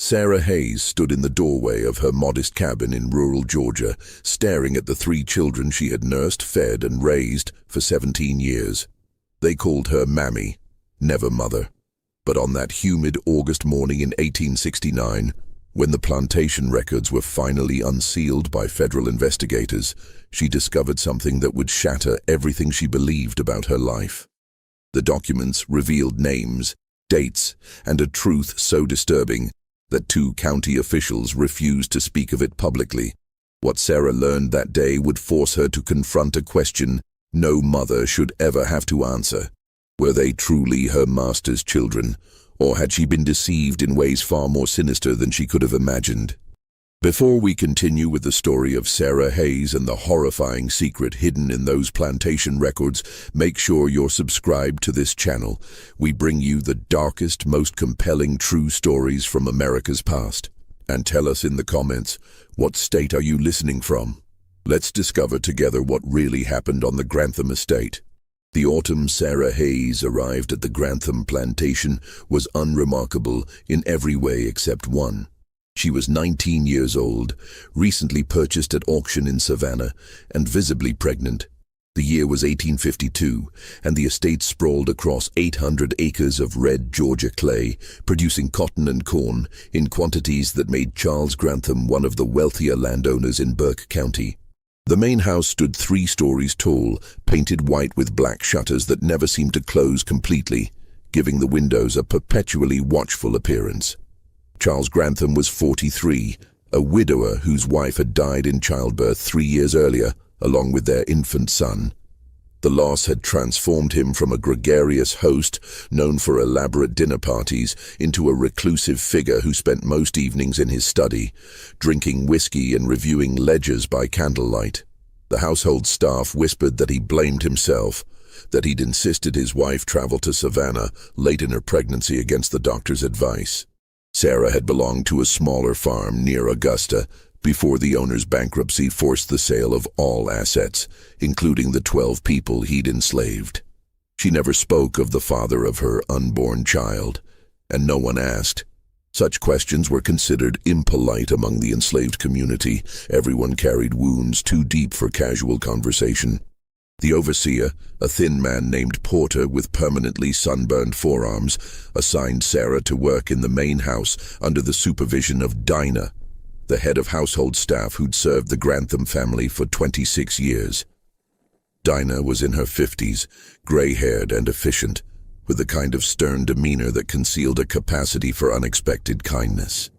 Sarah Hayes stood in the doorway of her modest cabin in rural Georgia, staring at the 3 children she had nursed, fed, and raised for 17 years. They called her Mammy, never Mother. But on that humid August morning in 1869, when the plantation records were finally unsealed by federal investigators, she discovered something that would shatter everything she believed about her life. The documents revealed names, dates, and a truth so disturbing that 2 county officials refused to speak of it publicly. What Sarah learned that day would force her to confront a question no mother should ever have to answer. Were they truly her master's children, or had she been deceived in ways far more sinister than she could have imagined? Before we continue with the story of Sarah Hayes and the horrifying secret hidden in those plantation records, make sure you're subscribed to this channel. We bring you the darkest, most compelling true stories from America's past. And tell us in the comments, what state are you listening from? Let's discover together what really happened on the Grantham estate. The autumn Sarah Hayes arrived at the Grantham plantation was unremarkable in every way except one. She was 19 years old, recently purchased at auction in Savannah, and visibly pregnant. The year was 1852, and the estate sprawled across 800 acres of red Georgia clay, producing cotton and corn in quantities that made Charles Grantham one of the wealthier landowners in Burke County. The main house stood 3 stories tall, painted white with black shutters that never seemed to close completely, giving the windows a perpetually watchful appearance. Charles Grantham was 43, a widower whose wife had died in childbirth 3 years earlier, along with their infant son. The loss had transformed him from a gregarious host, known for elaborate dinner parties, into a reclusive figure who spent most evenings in his study, drinking whiskey and reviewing ledgers by candlelight. The household staff whispered that he blamed himself, that he'd insisted his wife travel to Savannah late in her pregnancy against the doctor's advice. Sarah had belonged to a smaller farm near Augusta before the owner's bankruptcy forced the sale of all assets, including the 12 people he'd enslaved. She never spoke of the father of her unborn child, and no one asked. Such questions were considered impolite among the enslaved community. Everyone carried wounds too deep for casual conversation. The overseer, a thin man named Porter with permanently sunburned forearms, assigned Sarah to work in the main house under the supervision of Dinah, the head of household staff who'd served the Grantham family for 26 years. Dinah was in her 50s, gray-haired and efficient, with the kind of stern demeanor that concealed a capacity for unexpected kindness.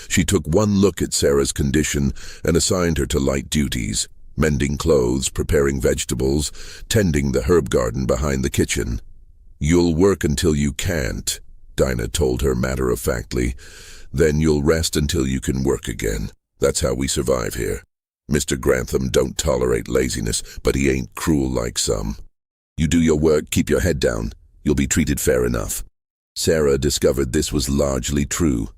She took one look at Sarah's condition and assigned her to light duties, mending clothes, preparing vegetables, tending the herb garden behind the kitchen. "You'll work until you can't," Dinah told her matter-of-factly. "Then you'll rest until you can work again. That's how we survive here. Mr. Grantham don't tolerate laziness, but he ain't cruel like some. You do your work, keep your head down. You'll be treated fair enough." Sarah discovered this was largely true.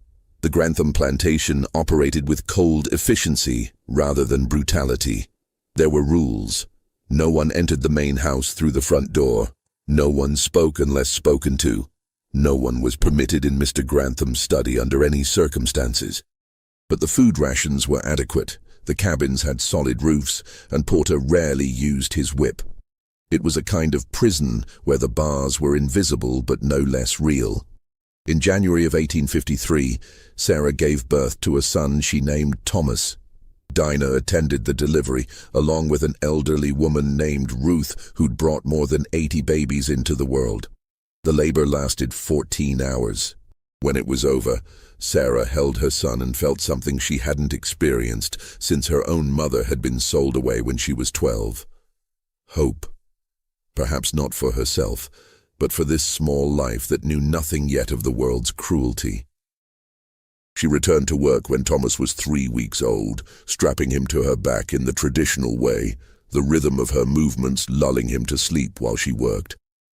The Grantham plantation operated with cold efficiency rather than brutality. There were rules. No one entered the main house through the front door. No one spoke unless spoken to. No one was permitted in Mr. Grantham's study under any circumstances. But the food rations were adequate. The cabins had solid roofs, and Porter rarely used his whip. It was a kind of prison where the bars were invisible but no less real. In January of 1853, Sarah gave birth to a son she named Thomas. Dinah attended the delivery, along with an elderly woman named Ruth who'd brought more than 80 babies into the world. The labor lasted 14 hours. When it was over, Sarah held her son and felt something she hadn't experienced since her own mother had been sold away when she was 12. Hope. Perhaps not for herself, but for this small life that knew nothing yet of the world's cruelty. She returned to work when Thomas was 3 weeks old, strapping him to her back in the traditional way, the rhythm of her movements lulling him to sleep while she worked.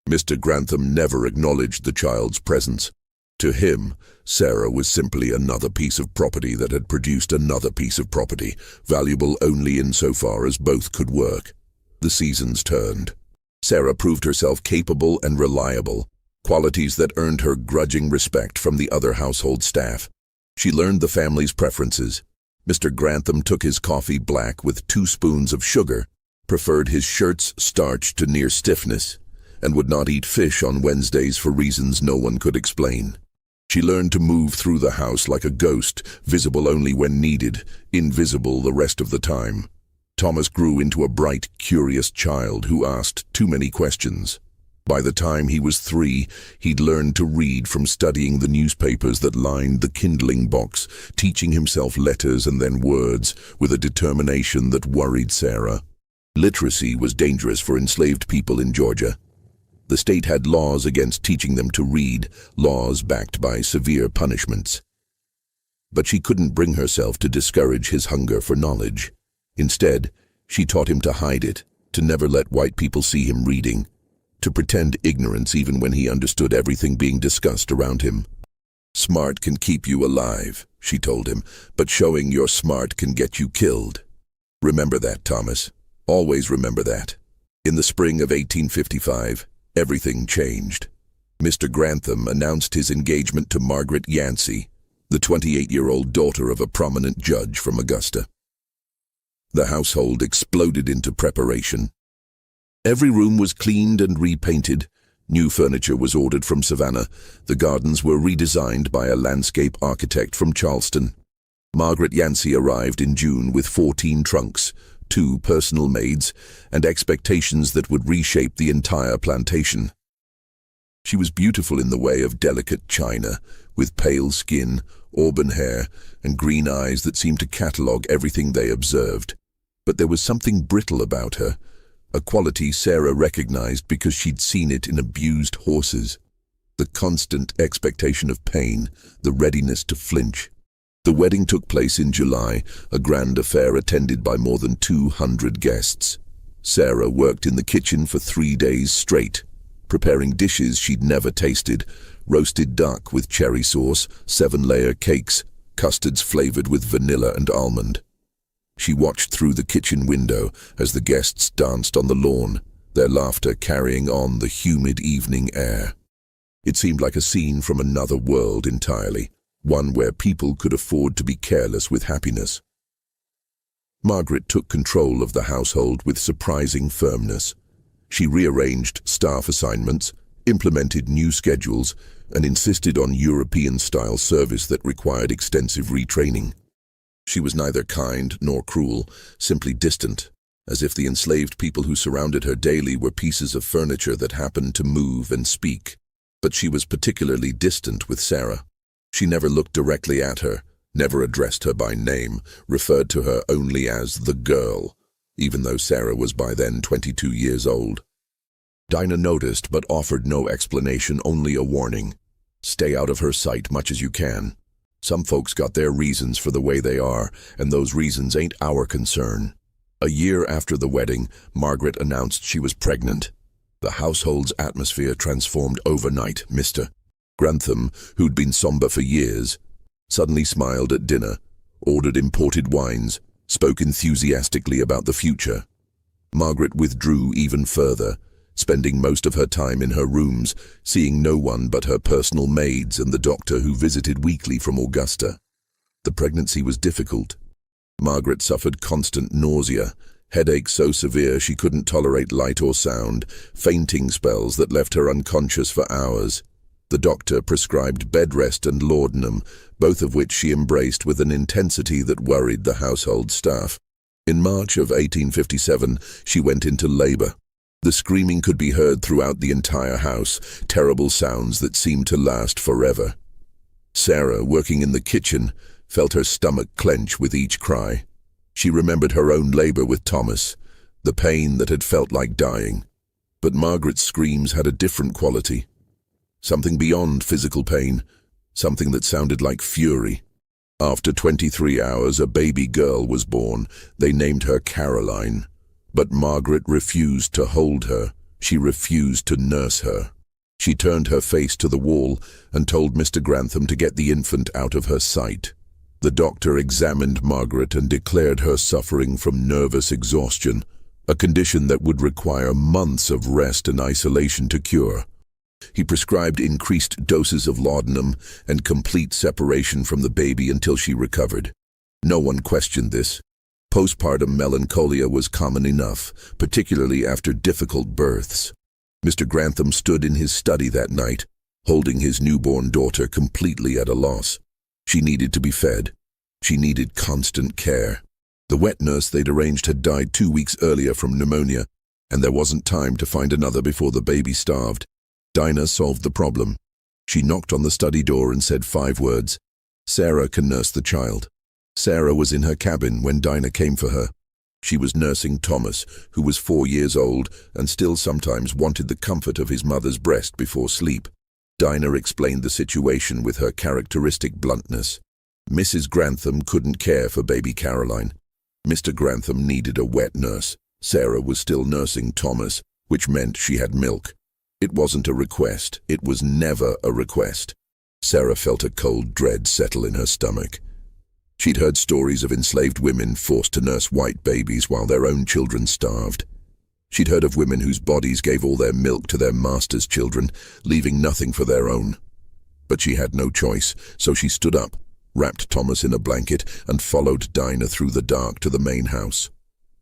Mr. Grantham never acknowledged the child's presence. To him, Sarah was simply another piece of property that had produced another piece of property, valuable only insofar as both could work. The seasons turned. Sarah proved herself capable and reliable, qualities that earned her grudging respect from the other household staff. She learned the family's preferences. Mr. Grantham took his coffee black with 2 spoons of sugar, preferred his shirts starched to near stiffness, and would not eat fish on Wednesdays for reasons no one could explain. She learned to move through the house like a ghost, visible only when needed, invisible the rest of the time. Thomas grew into a bright, curious child who asked too many questions. By the time he was 3, he'd learned to read from studying the newspapers that lined the kindling box, teaching himself letters and then words with a determination that worried Sarah. Literacy was dangerous for enslaved people in Georgia. The state had laws against teaching them to read, laws backed by severe punishments. But she couldn't bring herself to discourage his hunger for knowledge. Instead, she taught him to hide it, to never let white people see him reading, to pretend ignorance even when he understood everything being discussed around him. "Smart can keep you alive," she told him, "but showing you're smart can get you killed. Remember that, Thomas. Always remember that." In the spring of 1855, everything changed. Mr. Grantham announced his engagement to Margaret Yancey, the 28-year-old daughter of a prominent judge from Augusta. The household exploded into preparation. Every room was cleaned and repainted. New furniture was ordered from Savannah. The gardens were redesigned by a landscape architect from Charleston. Margaret Yancey arrived in June with 14 trunks, 2 personal maids, and expectations that would reshape the entire plantation. She was beautiful in the way of delicate china, with pale skin, auburn hair, and green eyes that seemed to catalogue everything they observed. But there was something brittle about her, a quality Sarah recognized because she'd seen it in abused horses. The constant expectation of pain, the readiness to flinch. The wedding took place in July, a grand affair attended by more than 200 guests. Sarah worked in the kitchen for 3 days straight, preparing dishes she'd never tasted: roasted duck with cherry sauce, 7-layer cakes, custards flavored with vanilla and almond. She watched through the kitchen window as the guests danced on the lawn, their laughter carrying on the humid evening air. It seemed like a scene from another world entirely, one where people could afford to be careless with happiness. Margaret took control of the household with surprising firmness. She rearranged staff assignments, implemented new schedules, and insisted on European-style service that required extensive retraining. She was neither kind nor cruel, simply distant, as if the enslaved people who surrounded her daily were pieces of furniture that happened to move and speak. But she was particularly distant with Sarah. She never looked directly at her, never addressed her by name, referred to her only as the girl, even though Sarah was by then 22 years old. Dinah noticed but offered no explanation, only a warning. Stay out of her sight much as you can. Some folks got their reasons for the way they are, and those reasons ain't our concern. A year after the wedding, Margaret announced she was pregnant. The household's atmosphere transformed overnight. Mr. Grantham, who'd been somber for years, suddenly smiled at dinner, ordered imported wines, spoke enthusiastically about the future. Margaret withdrew even further, spending most of her time in her rooms, seeing no one but her personal maids and the doctor who visited weekly from Augusta. The pregnancy was difficult. Margaret suffered constant nausea, headaches so severe she couldn't tolerate light or sound, fainting spells that left her unconscious for hours. The doctor prescribed bed rest and laudanum, both of which she embraced with an intensity that worried the household staff. In March of 1857, she went into labor. The screaming could be heard throughout the entire house, terrible sounds that seemed to last forever. Sarah, working in the kitchen, felt her stomach clench with each cry. She remembered her own labor with Thomas, the pain that had felt like dying. But Margaret's screams had a different quality. Something beyond physical pain, something that sounded like fury. After 23 hours, a baby girl was born. They named her Caroline. But Margaret refused to hold her. She refused to nurse her. She turned her face to the wall and told Mr. Grantham to get the infant out of her sight. The doctor examined Margaret and declared her suffering from nervous exhaustion, a condition that would require months of rest and isolation to cure. He prescribed increased doses of laudanum and complete separation from the baby until she recovered. No one questioned this. Postpartum melancholia was common enough, particularly after difficult births. Mr. Grantham stood in his study that night, holding his newborn daughter completely at a loss. She needed to be fed. She needed constant care. The wet nurse they'd arranged had died 2 weeks earlier from pneumonia, and there wasn't time to find another before the baby starved. Dinah solved the problem. She knocked on the study door and said 5 words. "Sarah can nurse the child." Sarah was in her cabin when Dinah came for her. She was nursing Thomas, who was 4 years old and still sometimes wanted the comfort of his mother's breast before sleep. Dinah explained the situation with her characteristic bluntness. Mrs. Grantham couldn't care for baby Caroline. Mr. Grantham needed a wet nurse. Sarah was still nursing Thomas, which meant she had milk. It wasn't a request. It was never a request. Sarah felt a cold dread settle in her stomach. She'd heard stories of enslaved women forced to nurse white babies while their own children starved. She'd heard of women whose bodies gave all their milk to their master's children, leaving nothing for their own. But she had no choice, so she stood up, wrapped Thomas in a blanket, and followed Dinah through the dark to the main house.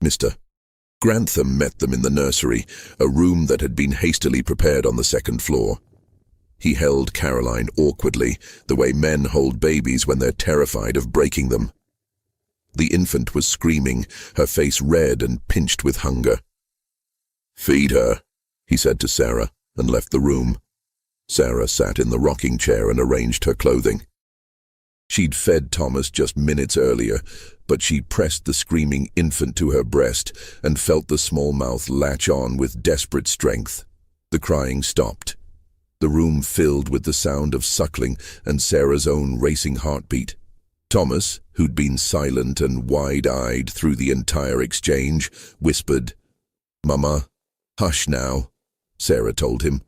Mr. Grantham met them in the nursery, a room that had been hastily prepared on the 2nd floor. He held Caroline awkwardly, the way men hold babies when they're terrified of breaking them. The infant was screaming, her face red and pinched with hunger. "Feed her," he said to Sarah, and left the room. Sarah sat in the rocking chair and arranged her clothing. She'd fed Thomas just minutes earlier, but she pressed the screaming infant to her breast and felt the small mouth latch on with desperate strength. The crying stopped. The room filled with the sound of suckling and Sarah's own racing heartbeat. Thomas, who'd been silent and wide-eyed through the entire exchange, whispered, "Mama, hush now," Sarah told him.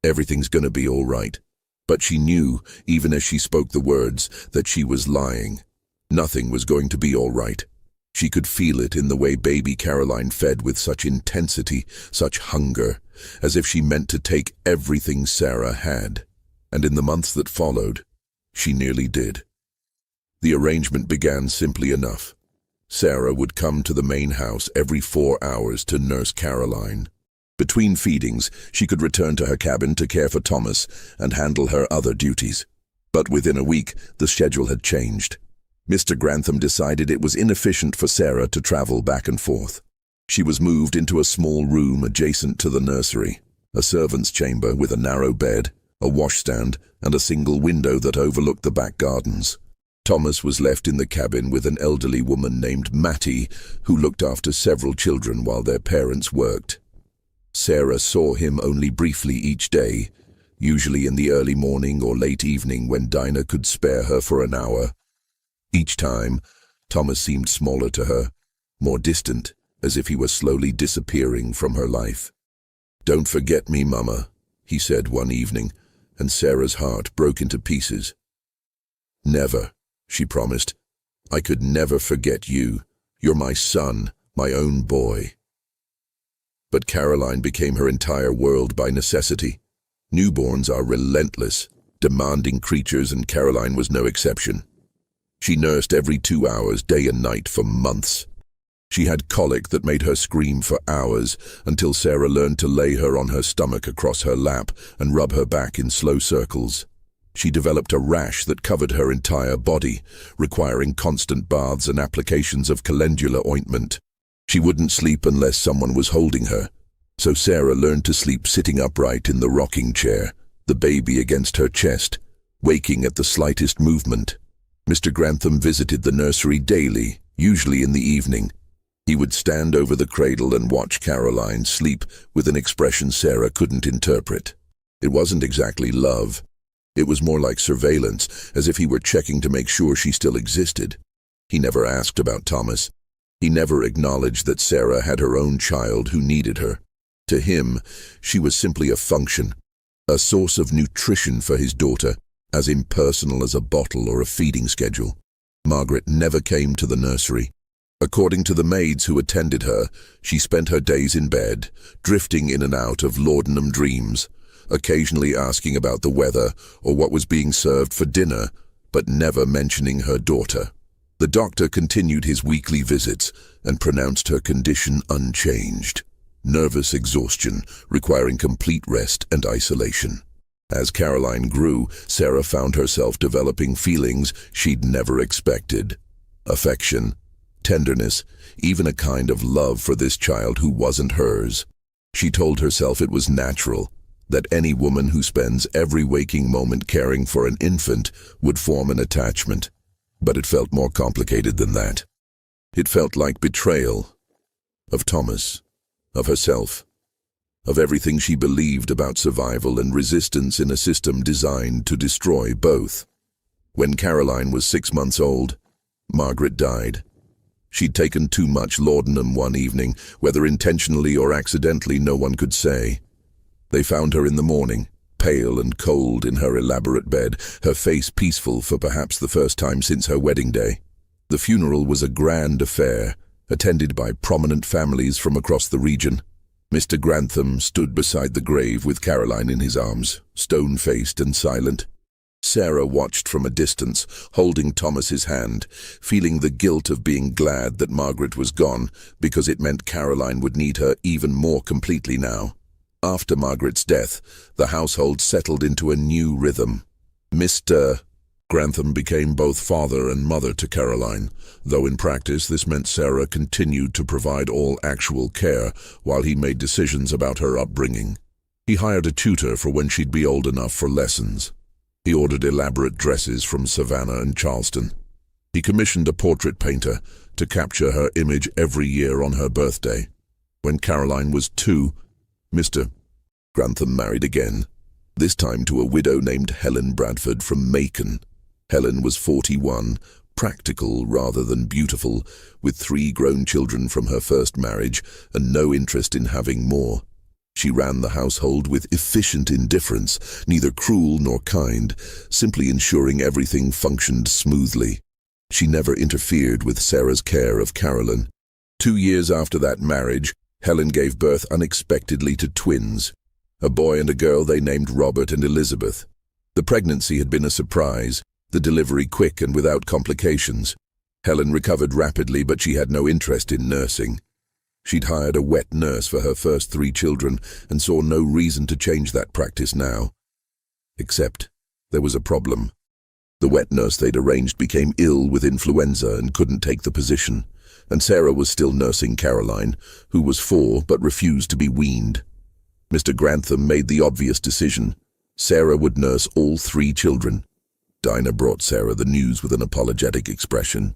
"Everything's gonna be all right." But she knew, even as she spoke the words, that she was lying. Nothing was going to be all right. She could feel it in the way baby Caroline fed with such intensity, such hunger, as if she meant to take everything Sarah had. And in the months that followed, she nearly did. The arrangement began simply enough. Sarah would come to the main house every 4 hours to nurse Caroline. Between feedings, she could return to her cabin to care for Thomas and handle her other duties. But within a week, the schedule had changed. Mr. Grantham decided it was inefficient for Sarah to travel back and forth. She was moved into a small room adjacent to the nursery, a servant's chamber with a narrow bed, a washstand, and a single window that overlooked the back gardens. Thomas was left in the cabin with an elderly woman named Mattie, who looked after several children while their parents worked. Sarah saw him only briefly each day, usually in the early morning or late evening when Dinah could spare her for an hour. Each time, Thomas seemed smaller to her, more distant, as if he were slowly disappearing from her life. "Don't forget me, Mama," he said one evening, and Sarah's heart broke into pieces. "Never," she promised. "I could never forget you. You're my son, my own boy." But Caroline became her entire world by necessity. Newborns are relentless, demanding creatures, and Caroline was no exception. She nursed every 2 hours, day and night, for months. She had colic that made her scream for hours, until Sarah learned to lay her on her stomach across her lap and rub her back in slow circles. She developed a rash that covered her entire body, requiring constant baths and applications of calendula ointment. She wouldn't sleep unless someone was holding her, so Sarah learned to sleep sitting upright in the rocking chair, the baby against her chest, waking at the slightest movement. Mr. Grantham visited the nursery daily, usually in the evening. He would stand over the cradle and watch Caroline sleep with an expression Sarah couldn't interpret. It wasn't exactly love. It was more like surveillance, as if he were checking to make sure she still existed. He never asked about Thomas. He never acknowledged that Sarah had her own child who needed her. To him, she was simply a function, a source of nutrition for his daughter, as impersonal as a bottle or a feeding schedule. Margaret never came to the nursery. According to the maids who attended her, she spent her days in bed, drifting in and out of laudanum dreams, occasionally asking about the weather or what was being served for dinner, but never mentioning her daughter. The doctor continued his weekly visits and pronounced her condition unchanged. Nervous exhaustion, requiring complete rest and isolation. As Caroline grew, Sarah found herself developing feelings she'd never expected. Affection, tenderness, even a kind of love for this child who wasn't hers. She told herself it was natural, that any woman who spends every waking moment caring for an infant would form an attachment. But it felt more complicated than that. It felt like betrayal. Of Thomas. Of herself. Of everything she believed about survival and resistance in a system designed to destroy both. When Caroline was 6 months old, Margaret died. She'd taken too much laudanum one evening, whether intentionally or accidentally no one could say. They found her in the morning, pale and cold in her elaborate bed, her face peaceful for perhaps the first time since her wedding day. The funeral was a grand affair, attended by prominent families from across the region. Mr. Grantham stood beside the grave with Caroline in his arms, stone-faced and silent. Sarah watched from a distance, holding Thomas's hand, feeling the guilt of being glad that Margaret was gone, because it meant Caroline would need her even more completely now. After Margaret's death, the household settled into a new rhythm. Mr. Grantham became both father and mother to Caroline, though in practice this meant Sarah continued to provide all actual care while he made decisions about her upbringing. He hired a tutor for when she'd be old enough for lessons. He ordered elaborate dresses from Savannah and Charleston. He commissioned a portrait painter to capture her image every year on her birthday. When Caroline was 2, Mr. Grantham married again, this time to a widow named Helen Bradford from Macon. Helen was 41, practical rather than beautiful, with 3 grown children from her first marriage and no interest in having more. She ran the household with efficient indifference, neither cruel nor kind, simply ensuring everything functioned smoothly. She never interfered with Sarah's care of Caroline. 2 years after that marriage, Helen gave birth unexpectedly to twins, a boy and a girl they named Robert and Elizabeth. The pregnancy had been a surprise, the delivery quick and without complications. Helen recovered rapidly, but she had no interest in nursing. She'd hired a wet nurse for her first 3 children and saw no reason to change that practice now. Except there was a problem. The wet nurse they'd arranged became ill with influenza and couldn't take the position, and Sarah was still nursing Caroline, who was 4 but refused to be weaned. Mr. Grantham made the obvious decision. Sarah would nurse all 3 children. Dinah brought Sarah the news with an apologetic expression.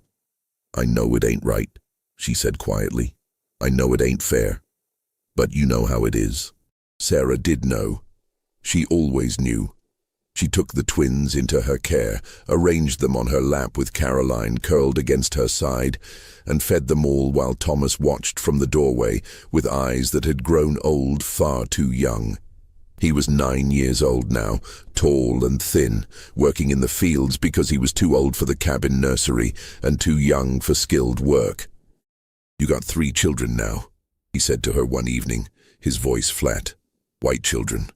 "I know it ain't right," she said quietly. "I know it ain't fair. But you know how it is." Sarah did know. She always knew. She took the twins into her care, arranged them on her lap with Caroline curled against her side, and fed them all while Thomas watched from the doorway with eyes that had grown old far too young. He was 9 years old now, tall and thin, working in the fields because he was too old for the cabin nursery and too young for skilled work. "You got 3 children now," he said to her one evening, his voice flat. "White children.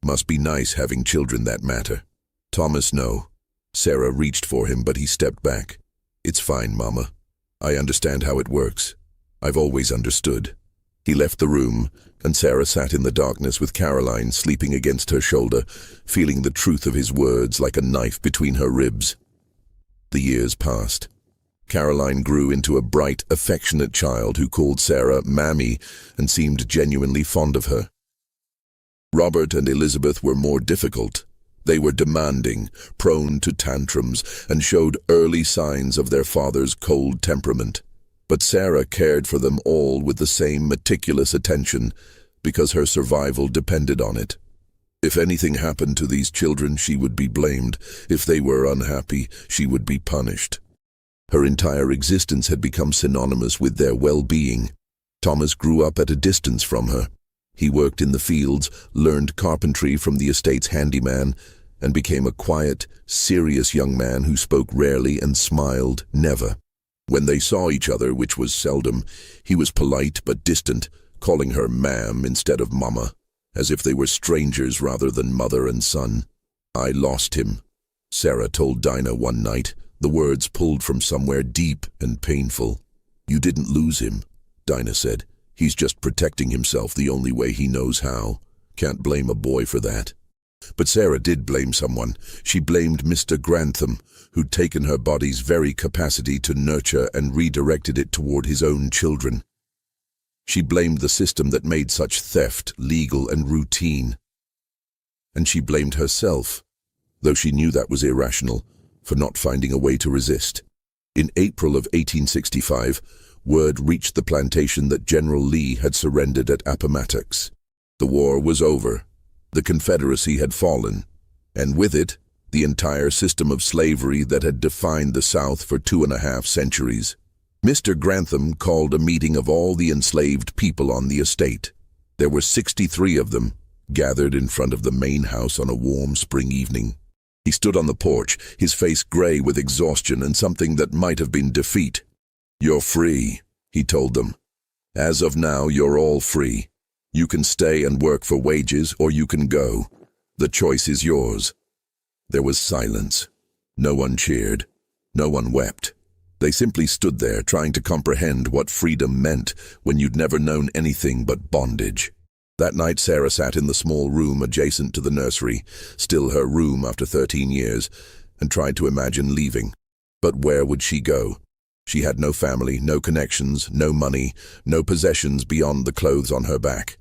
Must be nice having children that matter." "Thomas, no." Sarah reached for him, but he stepped back. "It's fine, Mama. I understand how it works. I've always understood." He left the room, and Sarah sat in the darkness with Caroline sleeping against her shoulder, feeling the truth of his words like a knife between her ribs. The years passed. Caroline grew into a bright, affectionate child who called Sarah Mammy and seemed genuinely fond of her. Robert and Elizabeth were more difficult. They were demanding, prone to tantrums, and showed early signs of their father's cold temperament. But Sarah cared for them all with the same meticulous attention, because her survival depended on it. If anything happened to these children, she would be blamed. If they were unhappy, she would be punished. Her entire existence had become synonymous with their well-being. Thomas grew up at a distance from her. He worked in the fields, learned carpentry from the estate's handyman, and became a quiet, serious young man who spoke rarely and smiled never. When they saw each other, which was seldom, he was polite but distant, calling her ma'am instead of mama. as if they were strangers rather than mother and son. "I lost him," Sarah told Dinah one night, the words pulled from somewhere deep and painful. "You didn't lose him," Dinah said. "He's just protecting himself the only way he knows how. Can't blame a boy for that." But Sarah did blame someone. She blamed Mr. Grantham, who'd taken her body's very capacity to nurture and redirected it toward his own children. She blamed the system that made such theft legal and routine. And she blamed herself, though she knew that was irrational, for not finding a way to resist. In April of 1865, word reached the plantation that General Lee had surrendered at Appomattox. The war was over. The Confederacy had fallen, and with it, the entire system of slavery that had defined the South for 2.5 centuries. Mr. Grantham called a meeting of all the enslaved people on the estate. There were 63 of them, gathered in front of the main house on a warm spring evening. He stood on the porch, his face gray with exhaustion and something that might have been defeat. "You're free," he told them. "As of now, you're all free. You can stay and work for wages, or you can go. The choice is yours." There was silence. No one cheered. No one wept. They simply stood there, trying to comprehend what freedom meant when you'd never known anything but bondage. That night, Sarah sat in the small room adjacent to the nursery, still her room after 13 years, and tried to imagine leaving. But where would she go? She had no family, no connections, no money, no possessions beyond the clothes on her back.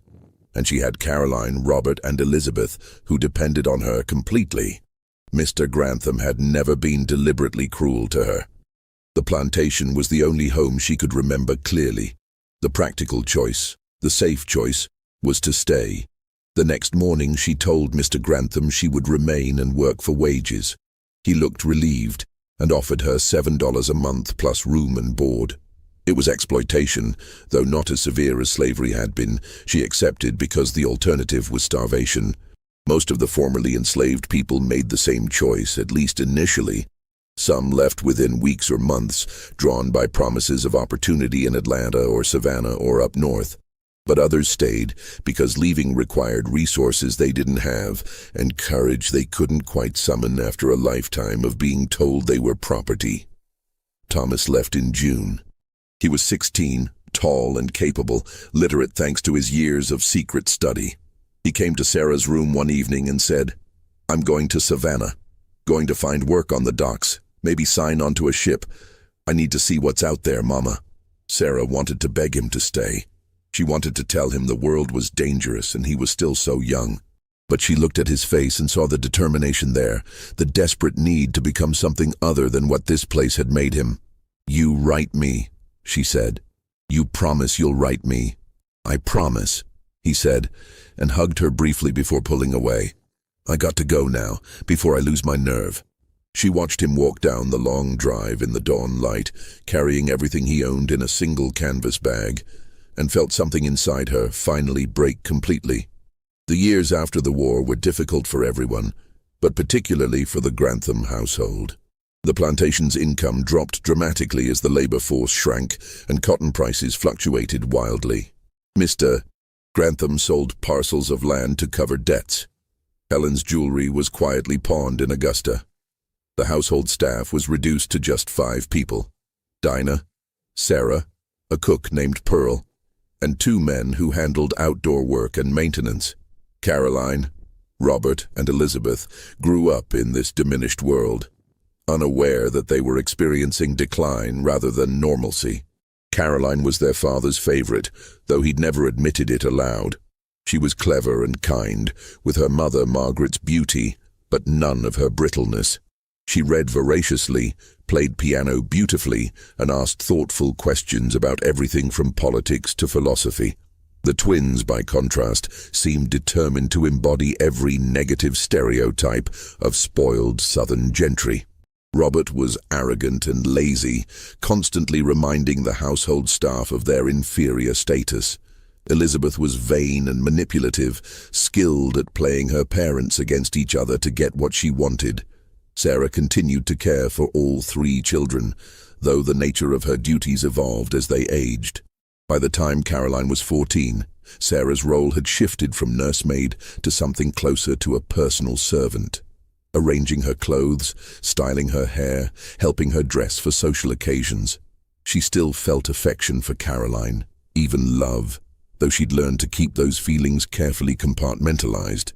And she had Caroline, Robert, and Elizabeth, who depended on her completely. Mr. Grantham had never been deliberately cruel to her. The plantation was the only home she could remember clearly. The practical choice, the safe choice, was to stay. The next morning she told Mr. Grantham she would remain and work for wages. He looked relieved and offered her $7 a month plus room and board. It was exploitation, though not as severe as slavery had been. She accepted because the alternative was starvation. Most of the formerly enslaved people made the same choice, at least initially. Some left within weeks or months, drawn by promises of opportunity in Atlanta or Savannah or up north. But others stayed because leaving required resources they didn't have and courage they couldn't quite summon after a lifetime of being told they were property. Thomas left in June. He was 16, tall and capable, literate thanks to his years of secret study. He came to Sarah's room one evening and said, "I'm going to Savannah. Going to find work on the docks, maybe sign onto a ship. I need to see what's out there, Mama." Sarah wanted to beg him to stay. She wanted to tell him the world was dangerous and he was still so young. But she looked at his face and saw the determination there, the desperate need to become something other than what this place had made him. "You write me," she said. "You promise you'll write me." "I promise," he said, and hugged her briefly before pulling away. "I got to go now, before I lose my nerve." She watched him walk down the long drive in the dawn light, carrying everything he owned in a single canvas bag, and felt something inside her finally break completely. The years after the war were difficult for everyone, but particularly for the Grantham household. The plantation's income dropped dramatically as the labor force shrank and cotton prices fluctuated wildly. Mr. Grantham sold parcels of land to cover debts. Helen's jewelry was quietly pawned in Augusta. The household staff was reduced to just 5 people: Dinah, Sarah, a cook named Pearl, and 2 men who handled outdoor work and maintenance. Caroline, Robert, and Elizabeth grew up in this diminished world, unaware that they were experiencing decline rather than normalcy. Caroline was their father's favorite, though he'd never admitted it aloud. She was clever and kind, with her mother Margaret's beauty, but none of her brittleness. She read voraciously, played piano beautifully, and asked thoughtful questions about everything from politics to philosophy. The twins, by contrast, seemed determined to embody every negative stereotype of spoiled Southern gentry. Robert was arrogant and lazy, constantly reminding the household staff of their inferior status. Elizabeth was vain and manipulative, skilled at playing her parents against each other to get what she wanted. Sarah continued to care for all 3 children, though the nature of her duties evolved as they aged. By the time Caroline was 14, Sarah's role had shifted from nursemaid to something closer to a personal servant, arranging her clothes, styling her hair, helping her dress for social occasions. She still felt affection for Caroline, even love, though she'd learned to keep those feelings carefully compartmentalized.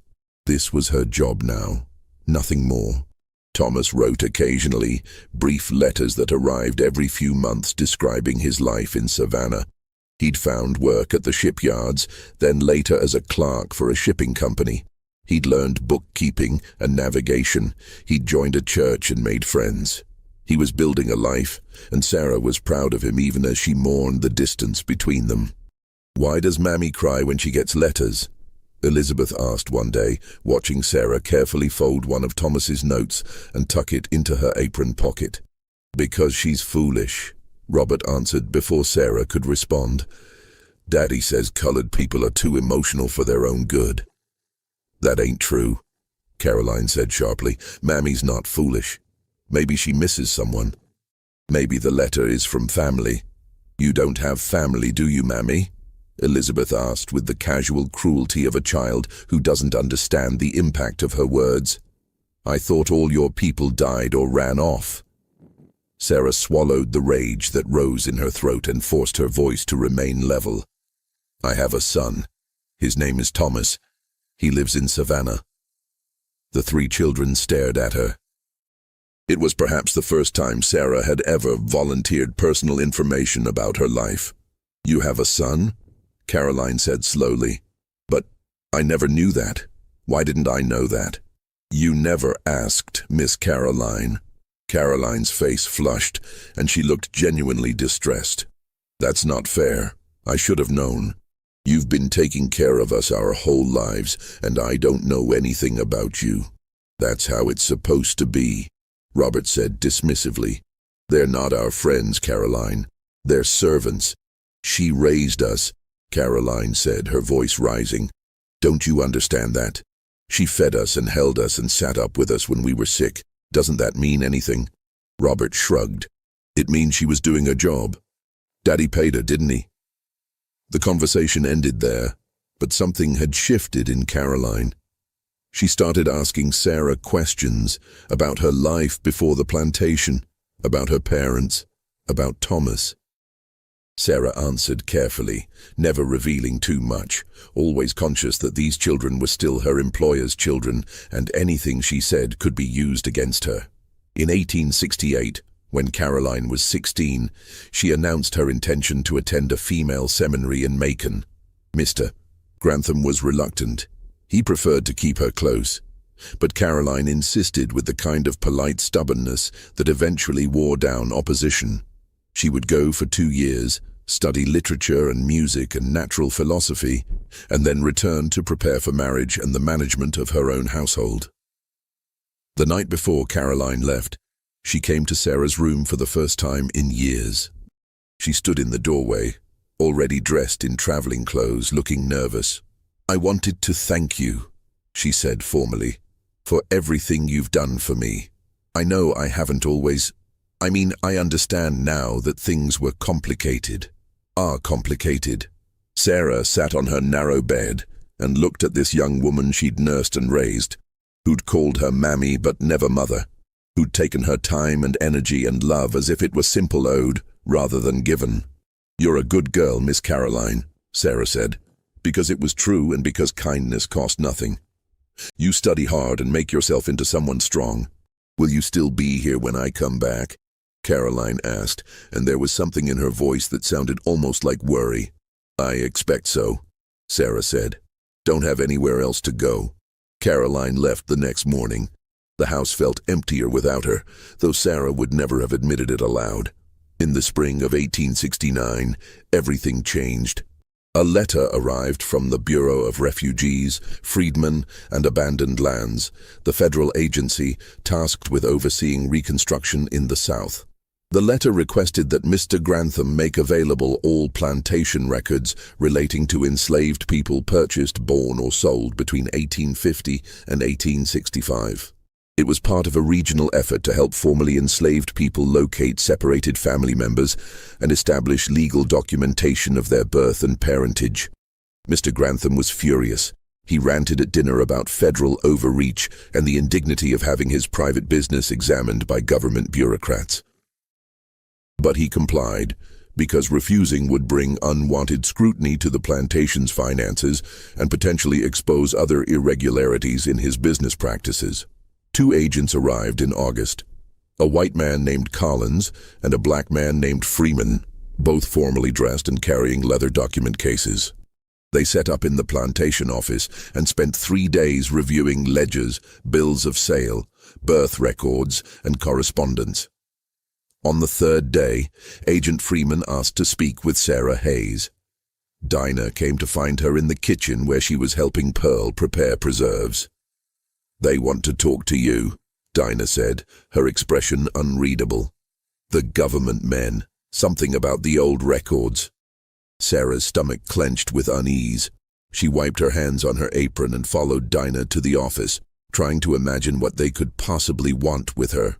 This was her job now, nothing more. Thomas wrote occasionally, brief letters that arrived every few months describing his life in Savannah. He'd found work at the shipyards, then later as a clerk for a shipping company. He'd learned bookkeeping and navigation. He'd joined a church and made friends. He was building a life, and Sarah was proud of him even as she mourned the distance between them. "Why does Mammy cry when she gets letters?" Elizabeth asked one day, watching Sarah carefully fold one of Thomas's notes and tuck it into her apron pocket. "Because she's foolish," Robert answered before Sarah could respond. "Daddy says colored people are too emotional for their own good." "That ain't true," Caroline said sharply. "Mammy's not foolish. Maybe she misses someone. Maybe the letter is from family." "You don't have family, do you, Mammy?" Elizabeth asked with the casual cruelty of a child who doesn't understand the impact of her words. "I thought all your people died or ran off." Sarah swallowed the rage that rose in her throat and forced her voice to remain level. "I have a son. His name is Thomas. He lives in Savannah." The three children stared at her. It was perhaps the first time Sarah had ever volunteered personal information about her life. "You have a son?" Caroline said slowly. "But I never knew that. Why didn't I know that?" "You never asked, Miss Caroline." Caroline's face flushed, and she looked genuinely distressed. "That's not fair. I should have known. You've been taking care of us our whole lives, and I don't know anything about you." "That's how it's supposed to be," Robert said dismissively. "They're not our friends, Caroline. They're servants. She raised us," Caroline said, her voice rising. "Don't you understand that? She fed us and held us and sat up with us when we were sick. Doesn't that mean anything?" Robert shrugged. "It means she was doing her job. Daddy paid her, didn't he?" The conversation ended there, but something had shifted in Caroline. She started asking Sarah questions about her life before the plantation, about her parents, about Thomas. Sarah answered carefully, never revealing too much, always conscious that these children were still her employer's children, and anything she said could be used against her. In 1868, when Caroline was 16, she announced her intention to attend a female seminary in Macon. Mr. Grantham was reluctant. He preferred to keep her close. But Caroline insisted with the kind of polite stubbornness that eventually wore down opposition. She would go for 2 years, study literature and music and natural philosophy, and then return to prepare for marriage and the management of her own household. The night before Caroline left, she came to Sarah's room for the first time in years. She stood in the doorway, already dressed in traveling clothes, looking nervous. "I wanted to thank you," she said formally, "for everything you've done for me. I know I haven't always... I understand now that things were complicated. Are complicated." Sarah sat on her narrow bed and looked at this young woman she'd nursed and raised, who'd called her Mammy but never mother, who'd taken her time and energy and love as if it were simple owed rather than given. "You're a good girl, Miss Caroline," Sarah said, "because it was true and because kindness cost nothing. You study hard and make yourself into someone strong. Will you still be here when I come back?" Caroline asked, and there was something in her voice that sounded almost like worry. "I expect so," Sarah said. "Don't have anywhere else to go." Caroline left the next morning. The house felt emptier without her, though Sarah would never have admitted it aloud. In the spring of 1869, everything changed. A letter arrived from the Bureau of Refugees, Freedmen, and Abandoned Lands, the federal agency tasked with overseeing Reconstruction in the South. The letter requested that Mr. Grantham make available all plantation records relating to enslaved people purchased, born, or sold between 1850 and 1865. It was part of a regional effort to help formerly enslaved people locate separated family members and establish legal documentation of their birth and parentage. Mr. Grantham was furious. He ranted at dinner about federal overreach and the indignity of having his private business examined by government bureaucrats. But he complied, because refusing would bring unwanted scrutiny to the plantation's finances and potentially expose other irregularities in his business practices. 2 agents arrived in August. A white man named Collins and a black man named Freeman, both formally dressed and carrying leather document cases. They set up in the plantation office and spent 3 days reviewing ledgers, bills of sale, birth records, and correspondence. On the 3rd day, Agent Freeman asked to speak with Sarah Hayes. Dinah came to find her in the kitchen where she was helping Pearl prepare preserves. "They want to talk to you," Dinah said, her expression unreadable. "The government men. Something about the old records." Sarah's stomach clenched with unease. She wiped her hands on her apron and followed Dinah to the office, trying to imagine what they could possibly want with her.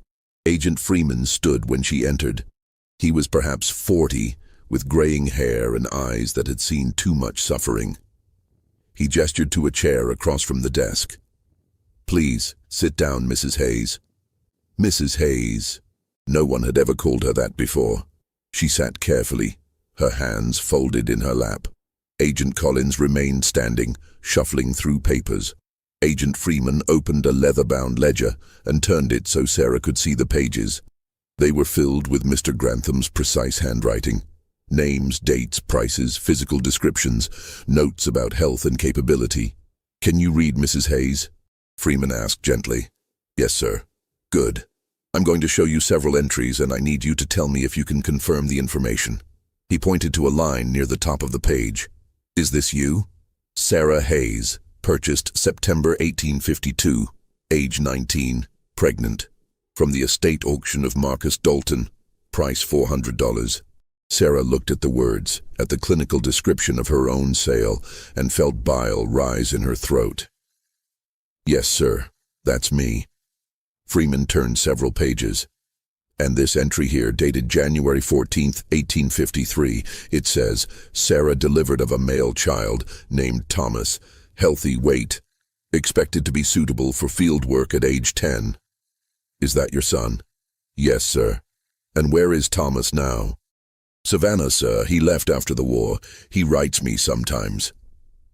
Agent Freeman stood when she entered. He was perhaps 40, with graying hair and eyes that had seen too much suffering. He gestured to a chair across from the desk. "Please, sit down, Mrs. Hayes." Mrs. Hayes. No one had ever called her that before. She sat carefully, her hands folded in her lap. Agent Collins remained standing, shuffling through papers. Agent Freeman opened a leather-bound ledger and turned it so Sarah could see the pages. They were filled with Mr. Grantham's precise handwriting. Names, dates, prices, physical descriptions, notes about health and capability. "Can you read, Mrs. Hayes?" Freeman asked gently. "Yes, sir." "Good. I'm going to show you several entries and I need you to tell me if you can confirm the information." He pointed to a line near the top of the page. "Is this you?" "Sarah Hayes, purchased September 1852, age 19, pregnant. From the estate auction of Marcus Dalton, price $400. Sarah looked at the words, at the clinical description of her own sale, and felt bile rise in her throat. "Yes, sir, that's me." Freeman turned several pages. "And this entry here, dated January 14th, 1853, it says, Sarah delivered of a male child named Thomas, healthy weight, expected to be suitable for field work at age 10. Is that your son?" "Yes, sir." "And where is Thomas now?" "Savannah, sir. He left after the war. He writes me sometimes."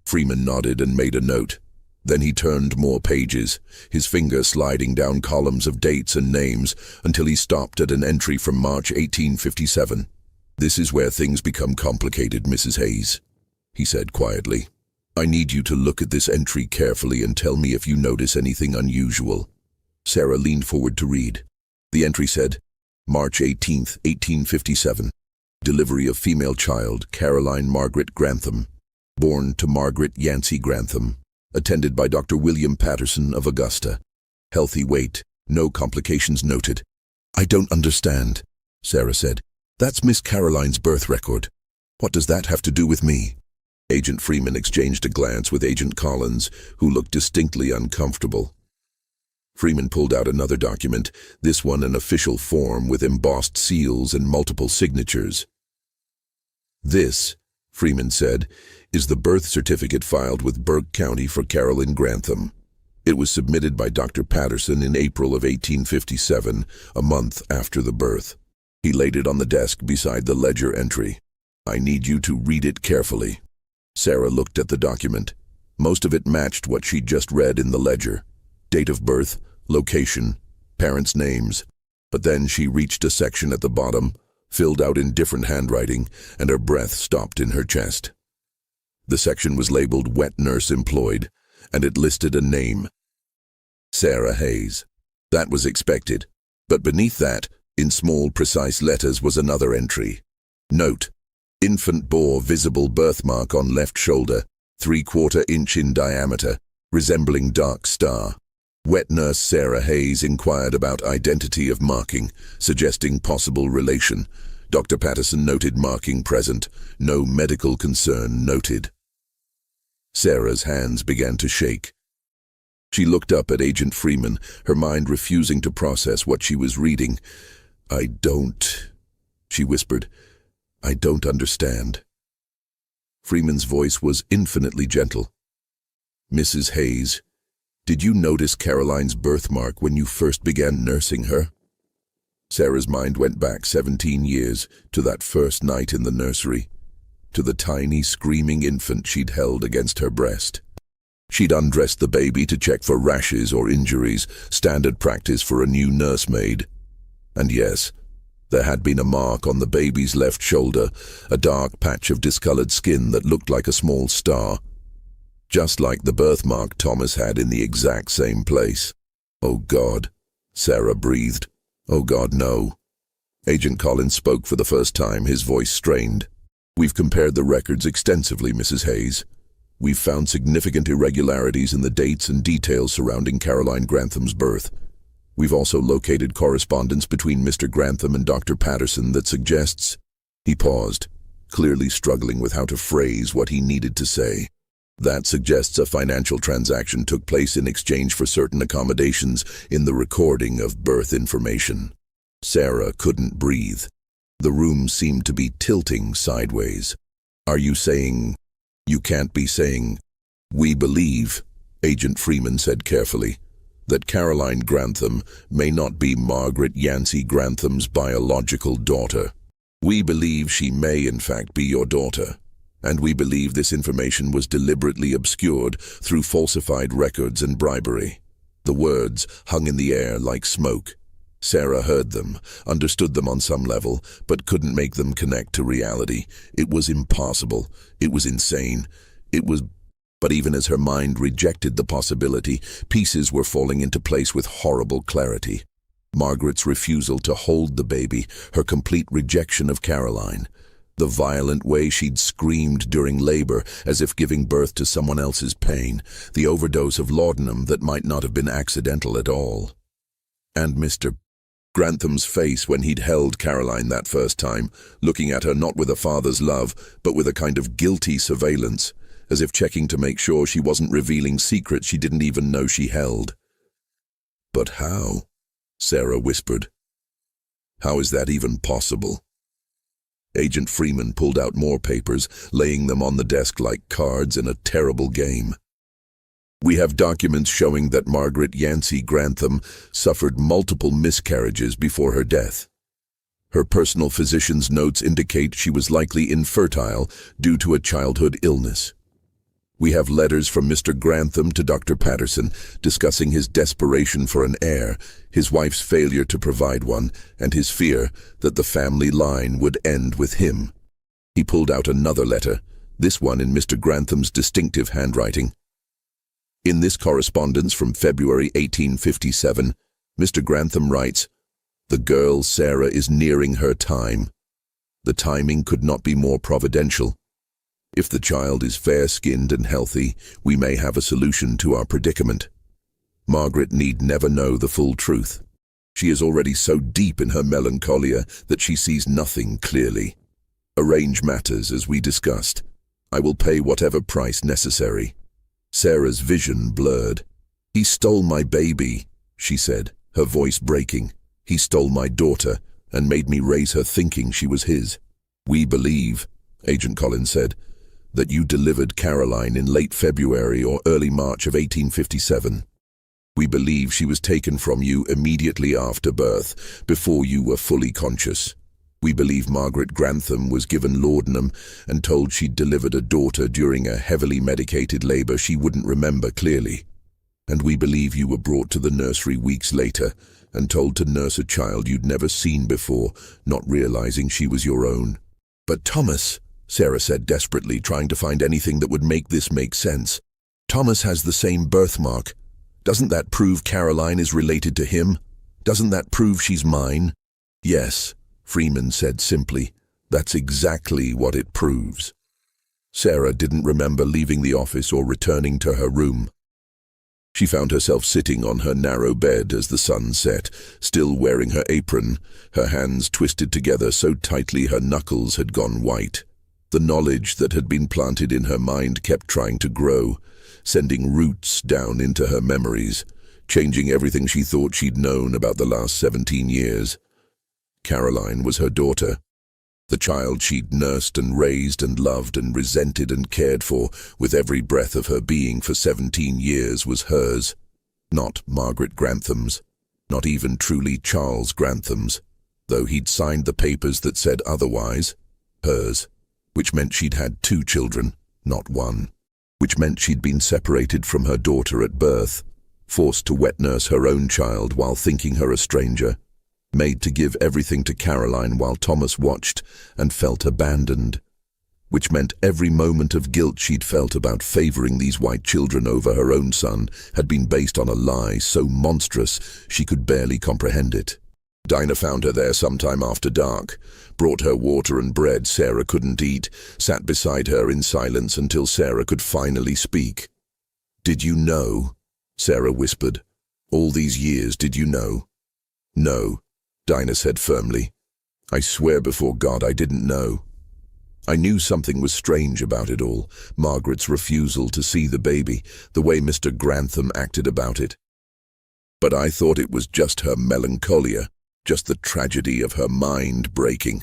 Freeman nodded and made a note. Then he turned more pages, his finger sliding down columns of dates and names until he stopped at an entry from March 1857. "This is where things become complicated, Mrs. Hayes," he said quietly. "I need you to look at this entry carefully and tell me if you notice anything unusual." Sarah leaned forward to read. The entry said, March 18th, 1857. Delivery of female child, Caroline Margaret Grantham. Born to Margaret Yancey Grantham. Attended by Dr. William Patterson of Augusta. Healthy weight, no complications noted. "I don't understand," Sarah said. "That's Miss Caroline's birth record. What does that have to do with me?" Agent Freeman exchanged a glance with Agent Collins, who looked distinctly uncomfortable. Freeman pulled out another document, this one an official form with embossed seals and multiple signatures. "This," Freeman said, "is the birth certificate filed with Burke County for Caroline Grantham. It was submitted by Dr. Patterson in April of 1857, a month after the birth." He laid it on the desk beside the ledger entry. "I need you to read it carefully." Sarah looked at the document. Most of it matched what she'd just read in the ledger. Date of birth, location, parents' names. But then she reached a section at the bottom, filled out in different handwriting, and her breath stopped in her chest. The section was labeled Wet Nurse Employed, and it listed a name. Sarah Hayes. That was expected. But beneath that, in small, precise letters, was another entry. Note: infant bore visible birthmark on left shoulder, 3/4 inch in diameter, resembling dark star. Wet nurse Sarah Hayes inquired about identity of marking, suggesting possible relation. Dr. Patterson noted marking present, no medical concern noted. Sarah's hands began to shake. She looked up at Agent Freeman, her mind refusing to process what she was reading. She whispered. "I don't understand." Freeman's voice was infinitely gentle. "Mrs. Hayes, did you notice Caroline's birthmark when you first began nursing her?" Sarah's mind went back 17 years to that first night in the nursery, to the tiny, screaming infant she'd held against her breast. She'd undressed the baby to check for rashes or injuries, standard practice for a new nursemaid. And yes, there had been a mark on the baby's left shoulder, a dark patch of discolored skin that looked like a small star, just like the birthmark Thomas had in the exact same place. "Oh God," Sarah breathed. "Oh God, no." Agent Collins spoke for the first time, his voice strained. "We've compared the records extensively, Mrs. Hayes. We've found significant irregularities in the dates and details surrounding Caroline Grantham's birth. We've also located correspondence between Mr. Grantham and Dr. Patterson that suggests—" He paused, clearly struggling with how to phrase what he needed to say. "That suggests a financial transaction took place in exchange for certain accommodations in the recording of birth information." Sarah couldn't breathe. The room seemed to be tilting sideways. "Are you saying—" "You can't be saying—" "We believe," Agent Freeman said carefully, "that Caroline Grantham may not be Margaret Yancey Grantham's biological daughter. We believe she may in fact be your daughter, and we believe this information was deliberately obscured through falsified records and bribery." The words hung in the air like smoke. Sarah heard them, understood them on some level, but couldn't make them connect to reality. It was impossible. It was insane. But even as her mind rejected the possibility, pieces were falling into place with horrible clarity. Margaret's refusal to hold the baby, her complete rejection of Caroline, the violent way she'd screamed during labor as if giving birth to someone else's pain, the overdose of laudanum that might not have been accidental at all. And Mr. Grantham's face when he'd held Caroline that first time, looking at her not with a father's love, but with a kind of guilty surveillance, as if checking to make sure she wasn't revealing secrets she didn't even know she held. "But how?" Sarah whispered. "How is that even possible?" Agent Freeman pulled out more papers, laying them on the desk like cards in a terrible game. "We have documents showing that Margaret Yancey Grantham suffered multiple miscarriages before her death. Her personal physician's notes indicate she was likely infertile due to a childhood illness. We have letters from Mr. Grantham to Dr. Patterson discussing his desperation for an heir, his wife's failure to provide one, and his fear that the family line would end with him." He pulled out another letter, this one in Mr. Grantham's distinctive handwriting. In this correspondence from February 1857, Mr. Grantham writes, "The girl Sarah is nearing her time. The timing could not be more providential. If the child is fair-skinned and healthy, we may have a solution to our predicament. Margaret need never know the full truth. She is already so deep in her melancholia that she sees nothing clearly. Arrange matters as we discussed. I will pay whatever price necessary." Sarah's vision blurred. "He stole my baby," she said, her voice breaking. "He stole my daughter and made me raise her thinking she was his." "We believe," Agent Collins said, "that you delivered Caroline in late February or early March of 1857. We believe she was taken from you immediately after birth, before you were fully conscious. We believe Margaret Grantham was given laudanum and told she'd delivered a daughter during a heavily medicated labor she wouldn't remember clearly. And we believe you were brought to the nursery weeks later and told to nurse a child you'd never seen before, not realizing she was your own." "But Thomas," Sarah said desperately, trying to find anything that would make this make sense. "Thomas has the same birthmark. Doesn't that prove Caroline is related to him? Doesn't that prove she's mine?" "Yes," Freeman said simply. "That's exactly what it proves." Sarah didn't remember leaving the office or returning to her room. She found herself sitting on her narrow bed as the sun set, still wearing her apron, her hands twisted together so tightly her knuckles had gone white. The knowledge that had been planted in her mind kept trying to grow, sending roots down into her memories, changing everything she thought she'd known about the last 17 years. Caroline was her daughter. The child she'd nursed and raised and loved and resented and cared for with every breath of her being for 17 years was hers, not Margaret Grantham's, not even truly Charles Grantham's, though he'd signed the papers that said otherwise, hers, which meant she'd had 2 children, not 1, which meant she'd been separated from her daughter at birth, forced to wet nurse her own child while thinking her a stranger, made to give everything to Caroline while Thomas watched and felt abandoned, which meant every moment of guilt she'd felt about favoring these white children over her own son had been based on a lie so monstrous she could barely comprehend it. Dinah found her there sometime after dark, brought her water and bread Sarah couldn't eat, sat beside her in silence until Sarah could finally speak. "Did you know?" Sarah whispered. "All these years, did you know?" "No," Dinah said firmly. "I swear before God I didn't know. I knew something was strange about it all, Margaret's refusal to see the baby, the way Mr. Grantham acted about it. But I thought it was just her melancholia, just the tragedy of her mind breaking.